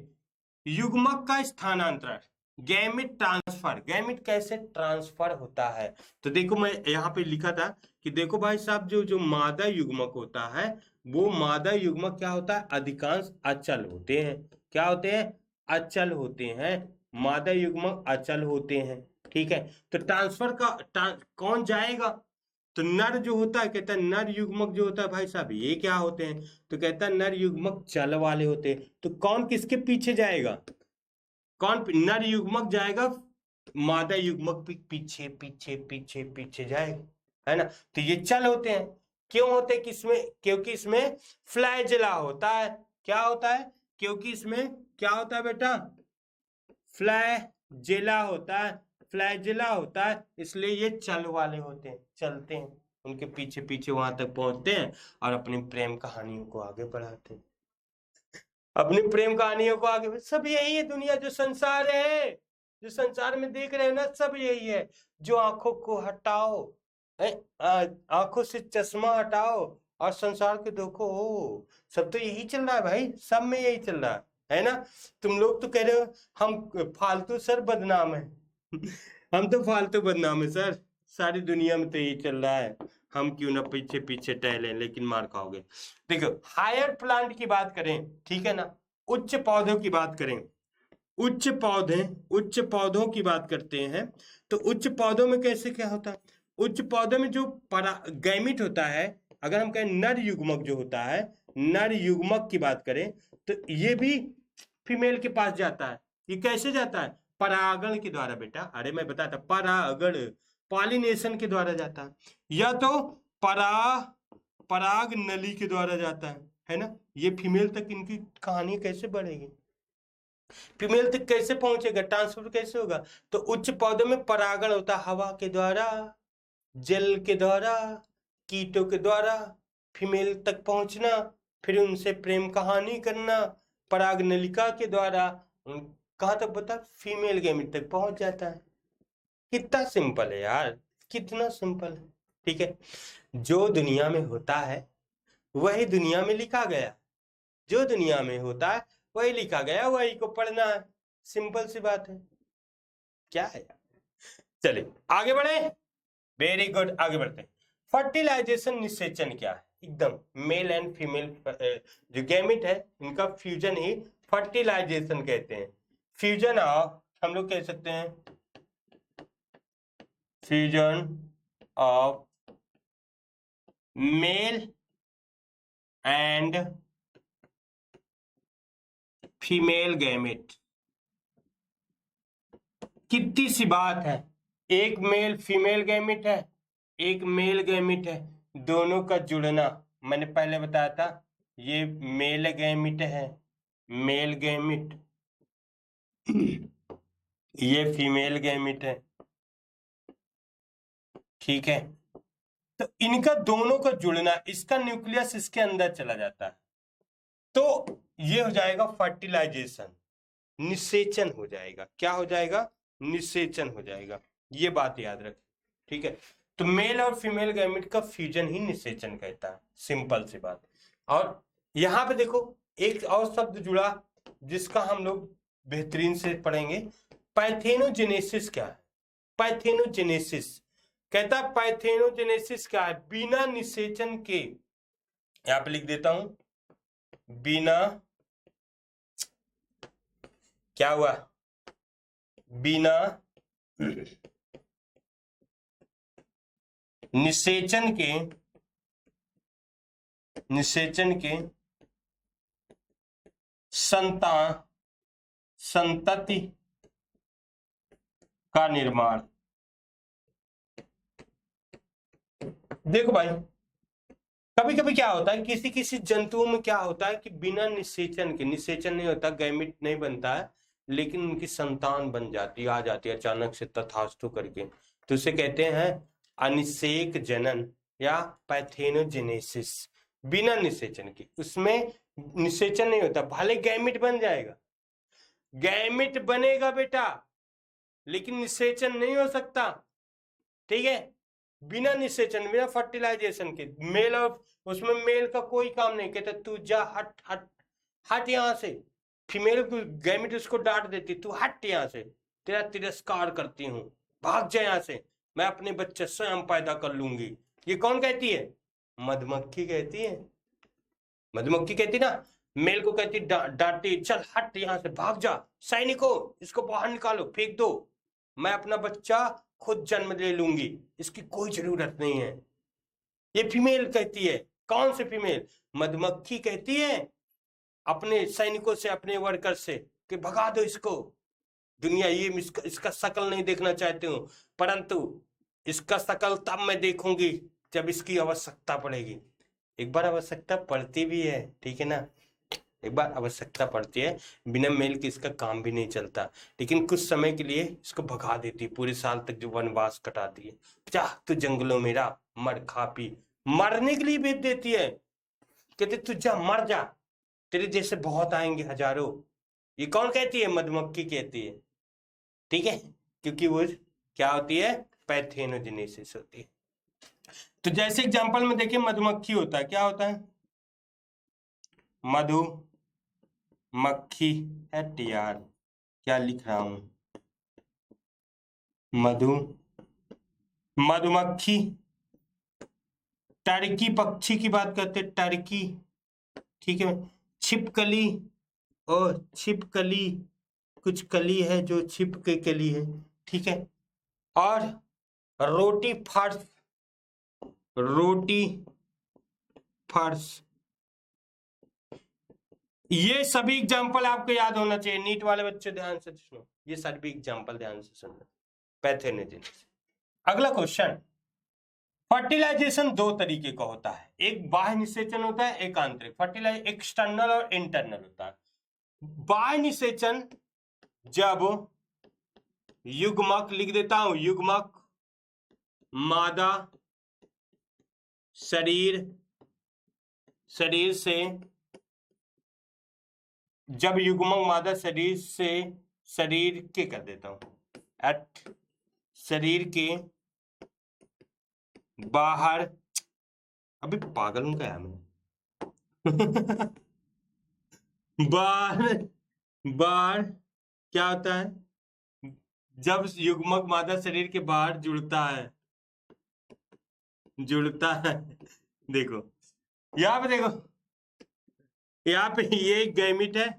युग्मक का स्थानांतरण, गैमिट ट्रांसफर। गैमिट कैसे ट्रांसफर होता है, तो देखो मैं यहाँ पे लिखा था कि देखो भाई साहब, जो मादा युग्मक होता है, वो मादा युग्मक क्या होता है, अधिकांश अचल होते हैं। क्या होते हैं, अचल होते हैं, मादा युग्मक अचल होते हैं, ठीक है। तो ट्रांसफर कौन जाएगा, तो नर जो होता है, कहता है नर युग्मक जो होता है भाई साहब ये क्या होते हैं, तो कहता है नर युग्मक चल वाले होते हैं। तो कौन किसके पीछे जाएगा, कौन, नर युग्मक जाएगा, मादा युग्मक पीछे पीछे पीछे पीछे जाएगा, है ना। तो ये चल होते हैं, क्यों होते हैं, किसमें, क्योंकि इसमें फ्लैजेला होता है। क्या होता है, क्योंकि इसमें क्या होता है बेटा, फ्लैजेला होता है, फ्लैजेला होता है, इसलिए ये चल वाले होते हैं, चलते हैं, उनके पीछे पीछे वहां तक पहुंचते हैं और अपनी प्रेम कहानियों को आगे बढ़ाते हैं, अपनी प्रेम कहानियों को आगे। सब यही है दुनिया, जो संसार है, जो संसार में देख रहे हो ना, सब यही है। जो आंखों को हटाओ, आंखों से चश्मा हटाओ और संसार को देखो, सब तो यही चल रहा है भाई, सब में यही चल रहा है ना। तुम लोग तो कह रहे हो हम फालतू सर बदनाम है हम तो फालतू बदनाम है सर, सारी दुनिया में तो यही चल रहा है, हम क्यों ना पीछे पीछे टहलें, लेकिन मार खाओगे। देखो हायर प्लांट की बात करें, ठीक है ना, उच्च पौधों की बात करें, उच्च पौधों की बात करते हैं, तो उच्च पौधों में कैसे क्या होता है, उच्च पौधों में जो गैमिट होता है, अगर हम कहें नर युग्मक जो होता है, नर युग्मक की बात करें, तो ये भी फीमेल के पास जाता है। ये कैसे जाता है, परागण के द्वारा बेटा, अरे मैं बताता, परागण, पॉलिनेशन के द्वारा जाता है, या तो पराग नली के द्वारा जाता है ना। ये फीमेल तक इनकी कहानी कैसे बढ़ेगी, फीमेल तक कैसे पहुंचेगा, ट्रांसफर कैसे होगा। तो उच्च पौधों में परागण होता है, हवा के द्वारा, जल के द्वारा, कीटों के द्वारा फीमेल तक पहुंचना, फिर उनसे प्रेम कहानी करना, पराग नलिका के द्वारा कहां तक बता, फीमेल गैमेट तक पहुंच जाता है। कितना सिंपल है यार, कितना सिंपल है, ठीक है। जो दुनिया में होता है वही दुनिया में लिखा गया, जो दुनिया में होता है वही लिखा गया, वही को पढ़ना है, सिंपल सी बात है, क्या है यार। चलिए आगे बढ़े, वेरी गुड, आगे बढ़ते हैं। फर्टिलाइजेशन निषेचन क्या है, एकदम मेल एंड फीमेल जो गैमेट है इनका फ्यूजन ही फर्टिलाइजेशन कहते हैं। फ्यूजन ऑफ, हम लोग कह सकते हैं fusion of male and female gamete. कितनी सी बात है, एक मेल फीमेल गैमेट है, एक मेल गैमेट है, दोनों का जुड़ना, मैंने पहले बताया था ये मेल गैमेट है, मेल गैमेट ये फीमेल गैमेट है, ठीक है। तो इनका दोनों का जुड़ना, इसका न्यूक्लियस इसके अंदर चला जाता है, तो ये हो जाएगा फर्टिलाइजेशन, निषेचन हो जाएगा। क्या हो जाएगा, निषेचन हो जाएगा, ये बात याद रखें, ठीक है। तो मेल और फीमेल गैमेट का फ्यूजन ही निषेचन कहता है, सिंपल सी बात। और यहां पे देखो एक और शब्द जुड़ा जिसका हम लोग बेहतरीन से पढ़ेंगे, पैथेनोजेनेसिस क्या है, पैथेनोजेनेसिस, कहता पैथेनोजेनेसिस क्या है? बिना निषेचन के, यहां पे लिख देता हूं, बिना, क्या हुआ, बिना निषेचन के संतति का निर्माण। देखो भाई, कभी कभी क्या होता है, किसी किसी जंतुओं में क्या होता है कि बिना निषेचन के, निषेचन नहीं होता, गैमेट नहीं बनता है, लेकिन उनकी संतान बन जाती है, आ जाती है अचानक से तथास्तु करके, तो उसे कहते हैं अनिषेक जनन या पैथेनोजेनेसिस। बिना निषेचन के, उसमें निषेचन नहीं होता, भले गैमेट बन जाएगा, गैमेट बनेगा बेटा, लेकिन निषेचन नहीं हो सकता, ठीक है, बिना निषेचन, बिना फर्टिलाइजेशन के। मेल और उसमें मेल का कोई काम नहीं, कहते तू जा, हट हट हट यहां से, फीमेल को गैमेट उसको डांट देती, तू हट यहां से, तेरा तिरस्कार करती हूँ, भाग जा यहां से, मैं अपने बच्चे स्वयं पैदा कर लूंगी। ये कौन कहती है? मधुमक्खी कहती है। मधुमक्खी कहती ना, मेल को कहती डांटती, चल हट यहां से, भाग जा, सैनिकों इसको बाहर निकालो, फेंक दो, मैं अपना बच्चा खुद जन्म ले लूंगी, इसकी कोई जरूरत नहीं है। ये फीमेल कहती है। कौन से फीमेल? मधुमक्खी कहती है अपने सैनिकों से, अपने वर्कर से कि भगा दो इसको, दुनिया ये इसका शकल नहीं देखना चाहती हूँ, परंतु इसका शकल तब मैं देखूंगी जब इसकी आवश्यकता पड़ेगी। एक बार आवश्यकता पड़ती भी है, ठीक है ना, एक बार आवश्यकता पड़ती है, बिना मेल के इसका काम भी नहीं चलता, लेकिन कुछ समय के लिए इसको भगा देती है, पूरे साल तक जो वनवास कटाती है, जा तू जंगलों में रहा, मर खा पी, मरने के लिए भेज देती है, कहते तू जा मर जा, तेरे जैसे बहुत आएंगे हजारों। ये कौन कहती है? मधुमक्खी कहती है, ठीक है, क्योंकि वो क्या होती है? पैथेनोजेनेसिस होती है। तो जैसे एग्जांपल में देखिए, मधुमक्खी होता है, क्या होता है? मधुमक्खी है यार, क्या लिख रहा हूं, मधुमक्खी, टर्की पक्षी की बात करते, टर्की, ठीक है, छिपकली, और छिपकली, कुछ कली है जो छिप के कली है, ठीक है, और रोटी फर्श, ये सभी एग्जांपल आपको याद होना चाहिए, नीट वाले बच्चे ध्यान से सुनो, ये सभी एग्जांपल ध्यान से सुनना। पैथेनोजेनेसिस। अगला क्वेश्चन, फर्टिलाइजेशन दो तरीके का होता है, एक बाह्य निषेचन होता है, एक आंतरिक। फर्टिलाइजेशन एक्सटर्नल और इंटरनल होता है। बाह्य निषेचन जब युग्मक, लिख देता हूं, युग्मक मादा शरीर से, जब युग्मक मादा शरीर से, शरीर के कर देता हूं, एट शरीर के बाहर, अभी पागल हूं क्या मैं बाहर क्या होता है? जब युग्मक मादा शरीर के बाहर जुड़ता है, देखो यहाँ पे, देखो यहाँ पे ये गैमिट है,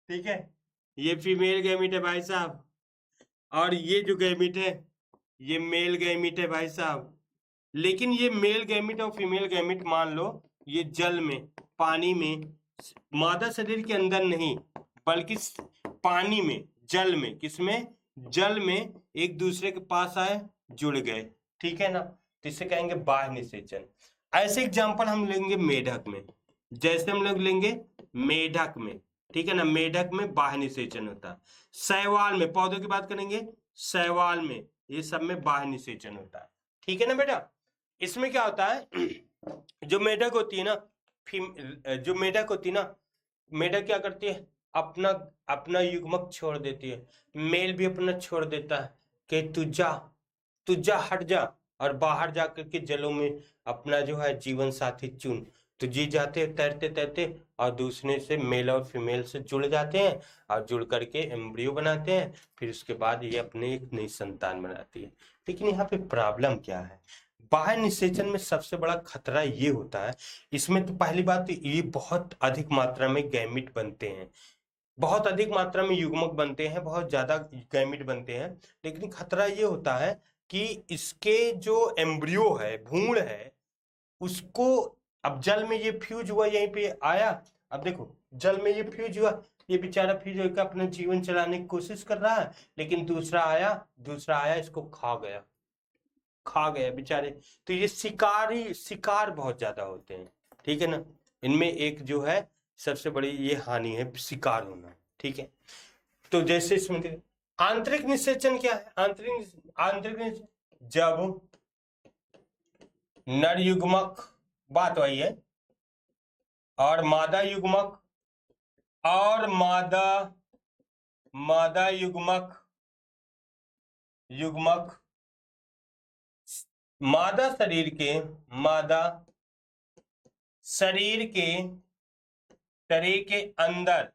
ठीक है, ये फीमेल गैमिट है भाई साहब, और ये जो गैमिट है ये मेल गैमिट है भाई साहब। लेकिन ये मेल गैमिट और फीमेल गैमिट मान लो ये जल में, पानी में, मादा शरीर के अंदर नहीं बल्कि पानी में, जल में, किसमें? जल में एक दूसरे के पास आए, जुड़ गए, ठीक है ना, तो इसे कहेंगे बाह्य निषेचन। ऐसे एग्जांपल हम लेंगे मेढक में, जैसे हम लोग लेंगे मेढक में, ठीक है ना, मेढक में बाह्य निषेचन होता है। शैवाल में, पौधों की बात करेंगे, शैवाल में, ये सब में बाह्य निषेचन होता है, ठीक है ना बेटा। इसमें क्या होता है, जो मेढक होती है ना, जो मेढक होती है ना, मेढक क्या करती है? अपना युग्मक छोड़ देती है, मेल भी अपना छोड़ देता है कि तू जा हट जा, और बाहर जा करके जलों में अपना जो है जीवन साथी चुन। तो जी जाते हैं तैरते तैरते और दूसरे से मेल और फीमेल से जुड़ जाते हैं और जुड़ करके एम्ब्रियो बनाते हैं, फिर उसके बाद ये अपने एक नई संतान बनाती है। लेकिन यहाँ पे प्रॉब्लम क्या है, बाह्य निषेचन में सबसे बड़ा खतरा ये होता है, इसमें तो पहली बात तो ये बहुत अधिक मात्रा में गैमिट बनते हैं, बहुत अधिक मात्रा में युग्मक बनते हैं, बहुत ज्यादा गैमिट बनते हैं। लेकिन खतरा ये होता है कि इसके जो एम्ब्रियो है, भ्रूण है, उसको अब जल में ये फ्यूज हुआ, यहीं पे आया, अब देखो जल में ये फ्यूज हुआ, ये बेचारा फ्यूज होकर अपना जीवन चलाने की कोशिश कर रहा है, लेकिन दूसरा आया इसको खा गया बेचारे। तो ये शिकार बहुत ज्यादा होते हैं, ठीक है ना। इनमें एक जो है सबसे बड़ी ये हानि है शिकार होना, ठीक है। तो जैसे इसमें आंतरिक निषेचन क्या है, आंतरिक निषेचन जब नर युग्मक, बात वही है, और मादा युग्मक मादा शरीर के अंदर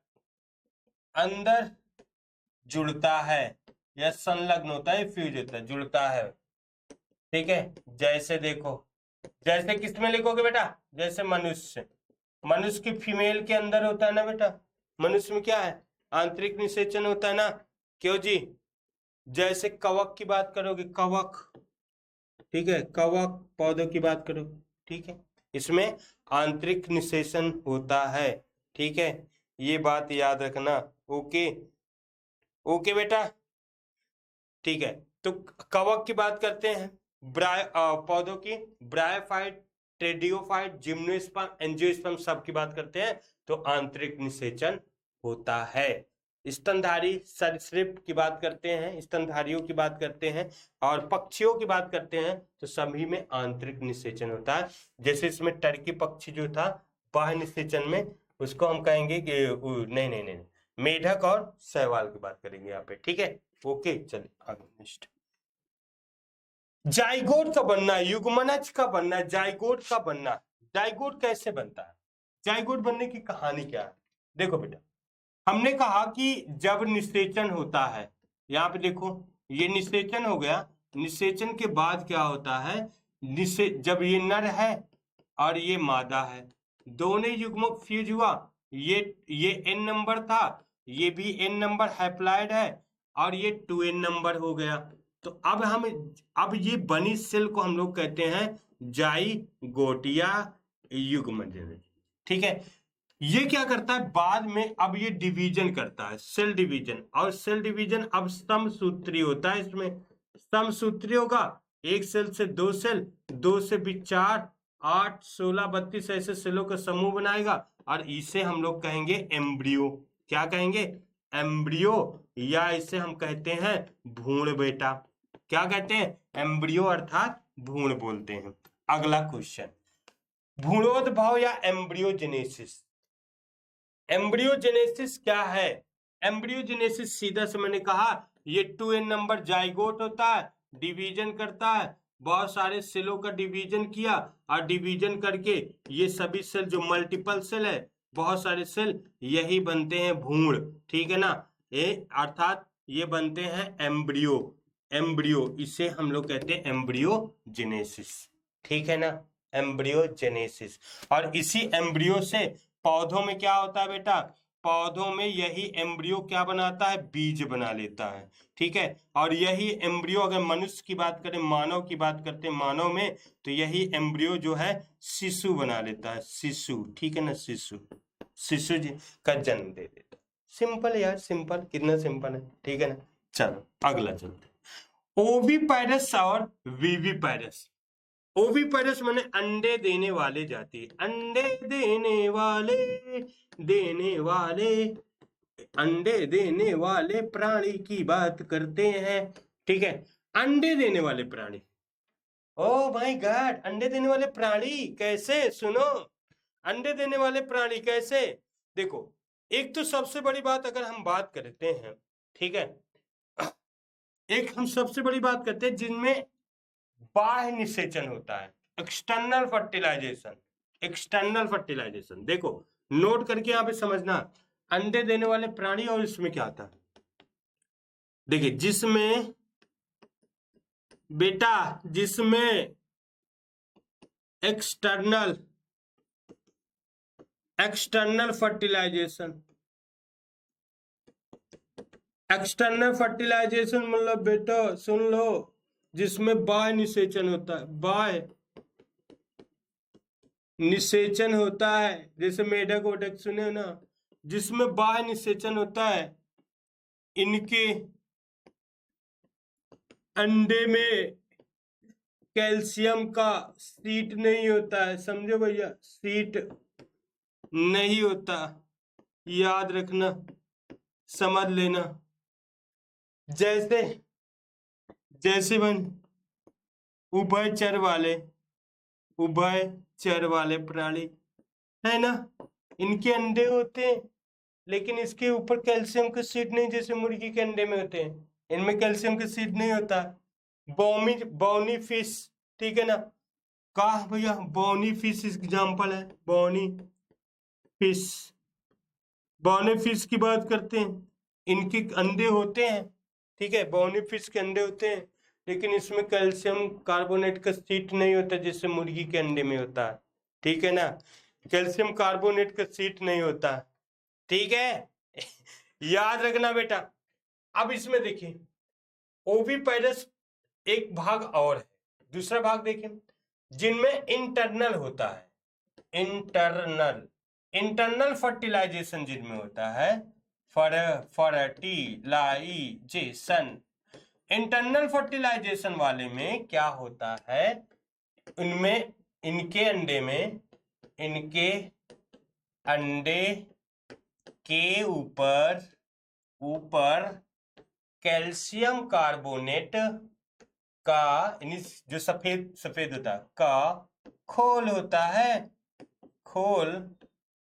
जुड़ता है या संलग्न होता है, फ्यूज होता है, जुड़ता है, ठीक है। जैसे देखो, जैसे किसमें लिखोगे बेटा, जैसे मनुष्य की फीमेल के अंदर होता है ना बेटा, मनुष्य में क्या है, आंतरिक निषेचन होता है ना, क्यों जी। जैसे कवक की बात करोगे, कवक, ठीक है, कवक पौधों की बात करो, ठीक है, इसमें आंतरिक निषेचन होता है, ठीक है, ये बात याद रखना। ओके ओके बेटा, ठीक है। तो कवक की बात करते हैं, पौधों की ब्रायोफाइट, टेरिडोफाइट, जिम्नोस्पर्म, एंजियोस्पर्म सब की बात करते हैं, तो आंतरिक निषेचन होता है। स्तनधारी सरीसृप की बात करते हैं, स्तनधारियों की बात करते हैं, और पक्षियों की बात करते हैं, तो सभी में आंतरिक निषेचन होता है। जैसे इसमें टर्की पक्षी जो था बाह्य निषेचन में, उसको हम कहेंगे कि नहीं, मेढक और शैवाल की बात करेंगे यहाँ पे, ठीक है। ओके चलिए आगे नेक्स्ट। जाइगोट का बनना, युग्मनज का बनना, जाइगोट का बनना। जाइगोट कैसे बनता है, जाइगोट बनने की कहानी क्या है। देखो बेटा, हमने कहा कि जब निषेचन होता है, यहाँ पे देखो ये निषेचन हो गया, निषेचन के बाद क्या होता है, जब ये नर है और ये मादा है, दोनों युग्मक फ्यूज हुआ, ये एन नंबर था, ये भी एन नंबर हैप्लॉइड है, और ये 2n नंबर हो गया। तो अब ये बनी सेल को हम लोग कहते हैं जाइगोटिया युग्मज, ठीक है। ये क्या करता है, बाद में अब ये डिवीजन करता है, सेल डिवीजन, और सेल डिवीजन अब समसूत्री होता है, इसमें समसूत्री होगा, एक सेल से दो सेल, दो से भी 4, 8, 16, 32 ऐसे सेलों का समूह बनाएगा, और इसे हम लोग कहेंगे एम्ब्रियो। क्या कहेंगे, एम्ब्रियो, या इसे हम कहते हैं भ्रूण बेटा। क्या कहते हैं, एम्ब्रियो अर्थात भ्रूण बोलते हैं। अगला क्वेश्चन, भ्रूणोद्भव या एम्ब्रियोजेनेसिस। एम्ब्रियोजेनेसिस क्या है, एम्ब्रियोजेनेसिस सीधा से मैंने कहा, ये 2n नंबर जाइगोट होता है, डिवीजन करता है, बहुत सारे सेलों का डिवीजन किया, और डिवीजन करके ये सभी सेल जो मल्टीपल सेल है, बहुत सारे सेल, यही बनते हैं भ्रूण, ठीक है ना। ये अर्थात ये बनते हैं एम्ब्रियो, इसे हम लोग कहते हैं एम्ब्रियोजेनेसिस, ठीक है ना, एम्ब्रियोजेनेसिस। और इसी एम्ब्रियो से पौधों में क्या होता है बेटा, पौधों में यही एम्ब्रियो क्या बनाता है, बीज बना लेता है, ठीक है। और यही एम्ब्रियो, अगर मनुष्य की बात करें, मानव की बात करते हैं, मानव में तो यही एम्ब्रियो जो है शिशु बना लेता है, शिशु, ठीक है ना, शिशु जी का जन्म दे देता है। सिंपल यार, सिंपल, कितना सिंपल है, ठीक है ना। चलो अगला चलते, ओविपाइडस और विविपाइडस। ओविपाइडस माने अंडे देने वाले जाति, अंडे देने वाले प्राणी की बात करते हैं, ठीक है। अंडे देने वाले प्राणी, ओ माय गॉड, अंडे देने वाले प्राणी कैसे, सुनो, अंडे देने वाले प्राणी कैसे। देखो, एक तो सबसे बड़ी बात अगर हम बात करते हैं, ठीक है, एक हम सबसे बड़ी बात करते हैं जिनमें बाह्य निषेचन होता है, एक्सटर्नल फर्टिलाइजेशन, एक्सटर्नल फर्टिलाइजेशन। देखो नोट करके यहाँ पे समझना, अंडे देने वाले प्राणी और इसमें क्या आता है। देखिए जिसमें बेटा, जिसमें एक्सटर्नल फर्टिलाइजेशन, एक्सटर्नल फर्टिलाइजेशन मतलब बेटा सुन लो, जिसमें बाह्य निषेचन होता है, बाह्य निषेचन होता है, जैसे मेढक ओढक सुने हो ना, जिसमें बाह्य निषेचन होता है, इनके अंडे में कैल्शियम का सीट नहीं होता है, समझो भैया, सीट नहीं होता, याद रखना, समझ लेना। जैसे जैसे बन उभयचर वाले प्राणी है ना, इनके अंडे होते हैं लेकिन इसके ऊपर कैल्शियम के सीट नहीं, जैसे मुर्गी के अंडे में होते हैं, इनमें कैल्शियम के सीट नहीं होता। बोनी फिश, ठीक है ना, कहा भैया बोनी फिश एग्जाम्पल है, बोनी फिश की बात करते हैं, इनके अंडे होते हैं, ठीक है, बोनी फिश के अंडे होते हैं लेकिन इसमें कैल्शियम कार्बोनेट का सीट नहीं होता जैसे मुर्गी के अंडे में होता है, ठीक है ना, कैल्शियम कार्बोनेट का सीट नहीं होता, ठीक है। याद रखना बेटा। अब इसमें देखिए ओविपेरस एक भाग और है, दूसरा भाग देखिए जिनमें इंटरनल होता है, इंटरनल फर्टिलाइजेशन जिनमें होता है, फर्टिलाइजेशन, इंटरनल फर्टिलाइजेशन वाले में क्या होता है, इनमें इनके अंडे के ऊपर कैल्शियम कार्बोनेट का जो सफेद होता है का खोल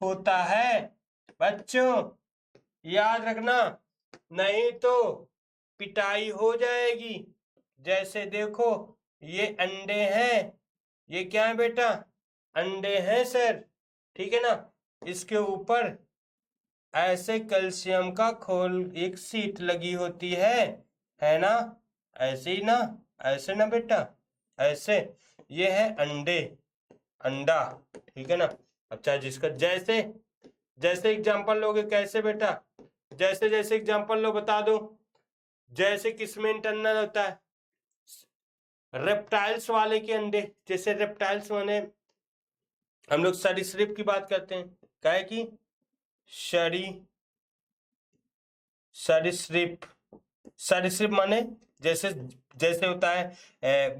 होता है बच्चों, याद रखना, नहीं तो पिटाई हो जाएगी। जैसे देखो ये अंडे हैं, ये क्या है बेटा, अंडे हैं सर, ठीक है ना, इसके ऊपर ऐसे कैल्शियम का खोल, एक सीट लगी होती है ना, ऐसे ही ना, ऐसे ना बेटा, ऐसे, ये है अंडा, ठीक है ना। अच्छा जिसका जैसे एग्जांपल लोगे, कैसे बेटा, जैसे एग्जांपल लो, बता दो, जैसे किसमें इंटरनल होता है, रेप्टाइल्स वाले के अंडे, जैसे रेप्टाइल्स माने हम लोग सरीसृप की बात करते हैं, क्या है कि सरीसृप माने जैसे होता है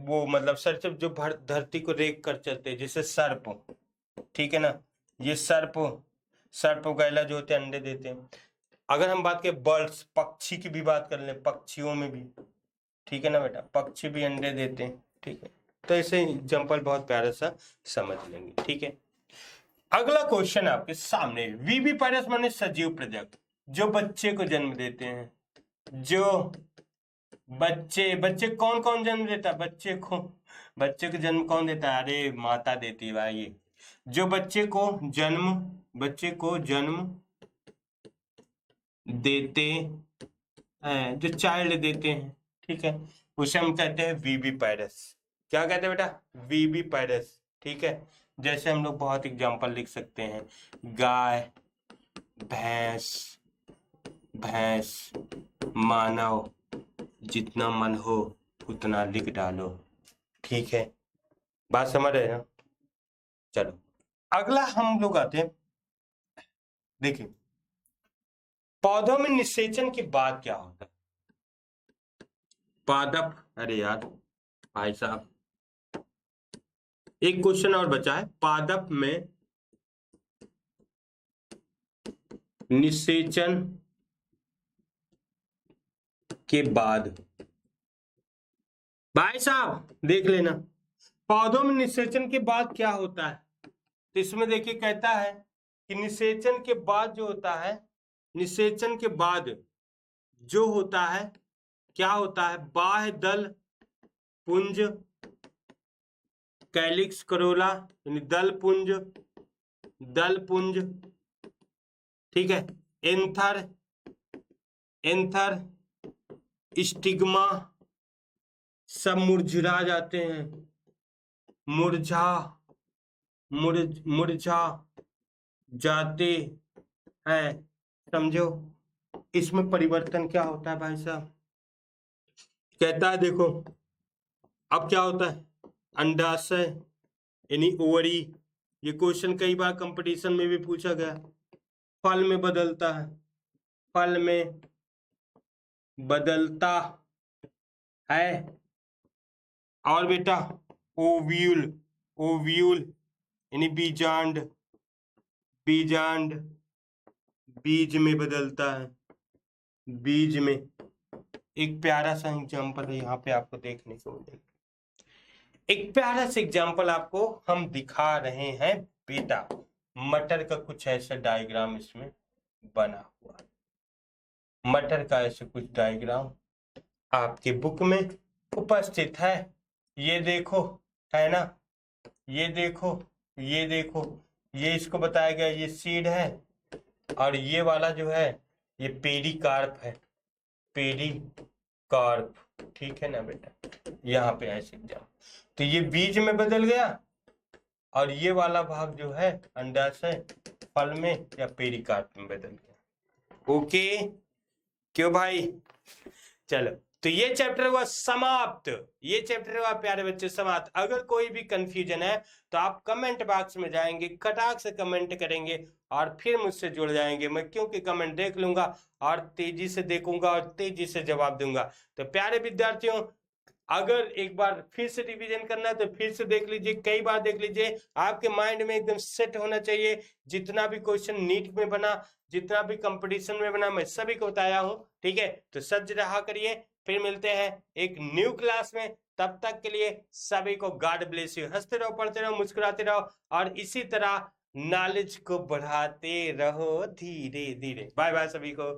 वो मतलब सरीसृप जो धरती को रेख कर चलते हैं, जैसे सर्प, ठीक है ना, ये सर्प वगैरह जो होते हैं अंडे देते हैं। अगर हम बात करें बर्ड्स, पक्षी की भी बात कर लें, पक्षियों में भी, ठीक है ना बेटा, पक्षी भी अंडे देते हैं, ठीक है, तो ऐसे एग्जाम्पल बहुत प्यारा सा समझ लेंगे, ठीक है। अगला क्वेश्चन आपके सामने, विविपाइरस माने सजीव प्रजक, जो बच्चे को जन्म देते हैं, जो बच्चे कौन कौन जन्म देता है, बच्चे को जन्म कौन देता है, अरे माता देती है भाई, जो बच्चे को जन्म देते हैं, जो चाइल्ड देते हैं, ठीक है, उसे हम कहते हैं विविपाइरस। क्या कहते हैं बेटा, विविपाइरस, ठीक है। जैसे हम लोग बहुत एग्जांपल लिख सकते हैं, गाय, भैंस, मानव, जितना मन हो उतना लिख डालो, ठीक है, बात समझ रहे हैं ना। चलो अगला हम लोग आते हैं, देखिए पौधों में निषेचन के बाद क्या होता है, पादप, अरे यार भाई साहब, एक क्वेश्चन और बचा है, पादप में निषेचन के बाद, भाई साहब देख लेना, पौधों में निषेचन के बाद क्या होता है, तो इसमें देखिए कहता है कि निषेचन के बाद जो होता है, निषेचन के बाद जो होता है क्या होता है, बाह्य दल पुंज कैलिक्स करोला यानी दल पुंज, दल पुंज, ठीक है। एंथर, एंथर, स्टिग्मा, सब मुरझा जाते हैं, मुरझा, मुरझा जाते हैं, समझो। इसमें परिवर्तन क्या होता है भाई साहब, कहता है देखो अब क्या होता है, अंडाशय यानी ओवरी, ये क्वेश्चन कई बार कंपटीशन में भी पूछा गया, फल में बदलता है, फल में बदलता है। और बेटा ओव्यूल, ओव्यूल यानी बीजांड, बीजांड बीज में बदलता है, बीज में। एक प्यारा सा एग्जांपल है यहाँ पे आपको देखने को मिलेगा, एक प्यारा सा एग्जांपल आपको हम दिखा रहे हैं बेटा। मटर का कुछ ऐसा डायग्राम इसमें बना हुआ, मटर का ऐसे कुछ डायग्राम आपके बुक में उपस्थित है। ये देखो, है ना, ये देखो, ये देखो, ये इसको बताया गया, ये सीड है, और ये वाला जो है ये पेरिकार्प है, पेरिकार्प, ठीक है ना बेटा। यहाँ पे ऐसे एग्जाम, तो ये बीज में बदल गया, और ये वाला भाग जो है अंडाशय, फल में या पेरिकार्प में बदल गया। ओके क्यों भाई, चलो तो ये चैप्टर हुआ समाप्त, ये चैप्टर हुआ प्यारे बच्चे समाप्त। अगर कोई भी कंफ्यूजन है तो आप कमेंट बॉक्स में जाएंगे, कटाक से कमेंट करेंगे और फिर मुझसे जुड़ जाएंगे। मैं क्योंकि कमेंट देख लूंगा और तेजी से देखूंगा और तेजी से जवाब दूंगा। तो प्यारे विद्यार्थियों, अगर एक बार फिर से रिवीजन करना है तो फिर से देख लीजिए, कई बार देख लीजिए, आपके माइंड में एकदम सेट होना चाहिए। जितना भी क्वेश्चन नीट में बना, जितना भी कंपटीशन में बना, मैं सभी को बताया हूं, ठीक है। तो सज्ज रहा करिए, फिर मिलते हैं एक न्यू क्लास में। तब तक के लिए सभी को गॉड ब्लेस यू। हंसते रहो, पढ़ते रहो, मुस्कुराते रहो और इसी तरह नॉलेज को बढ़ाते रहो धीरे धीरे। बाय बाय सभी को।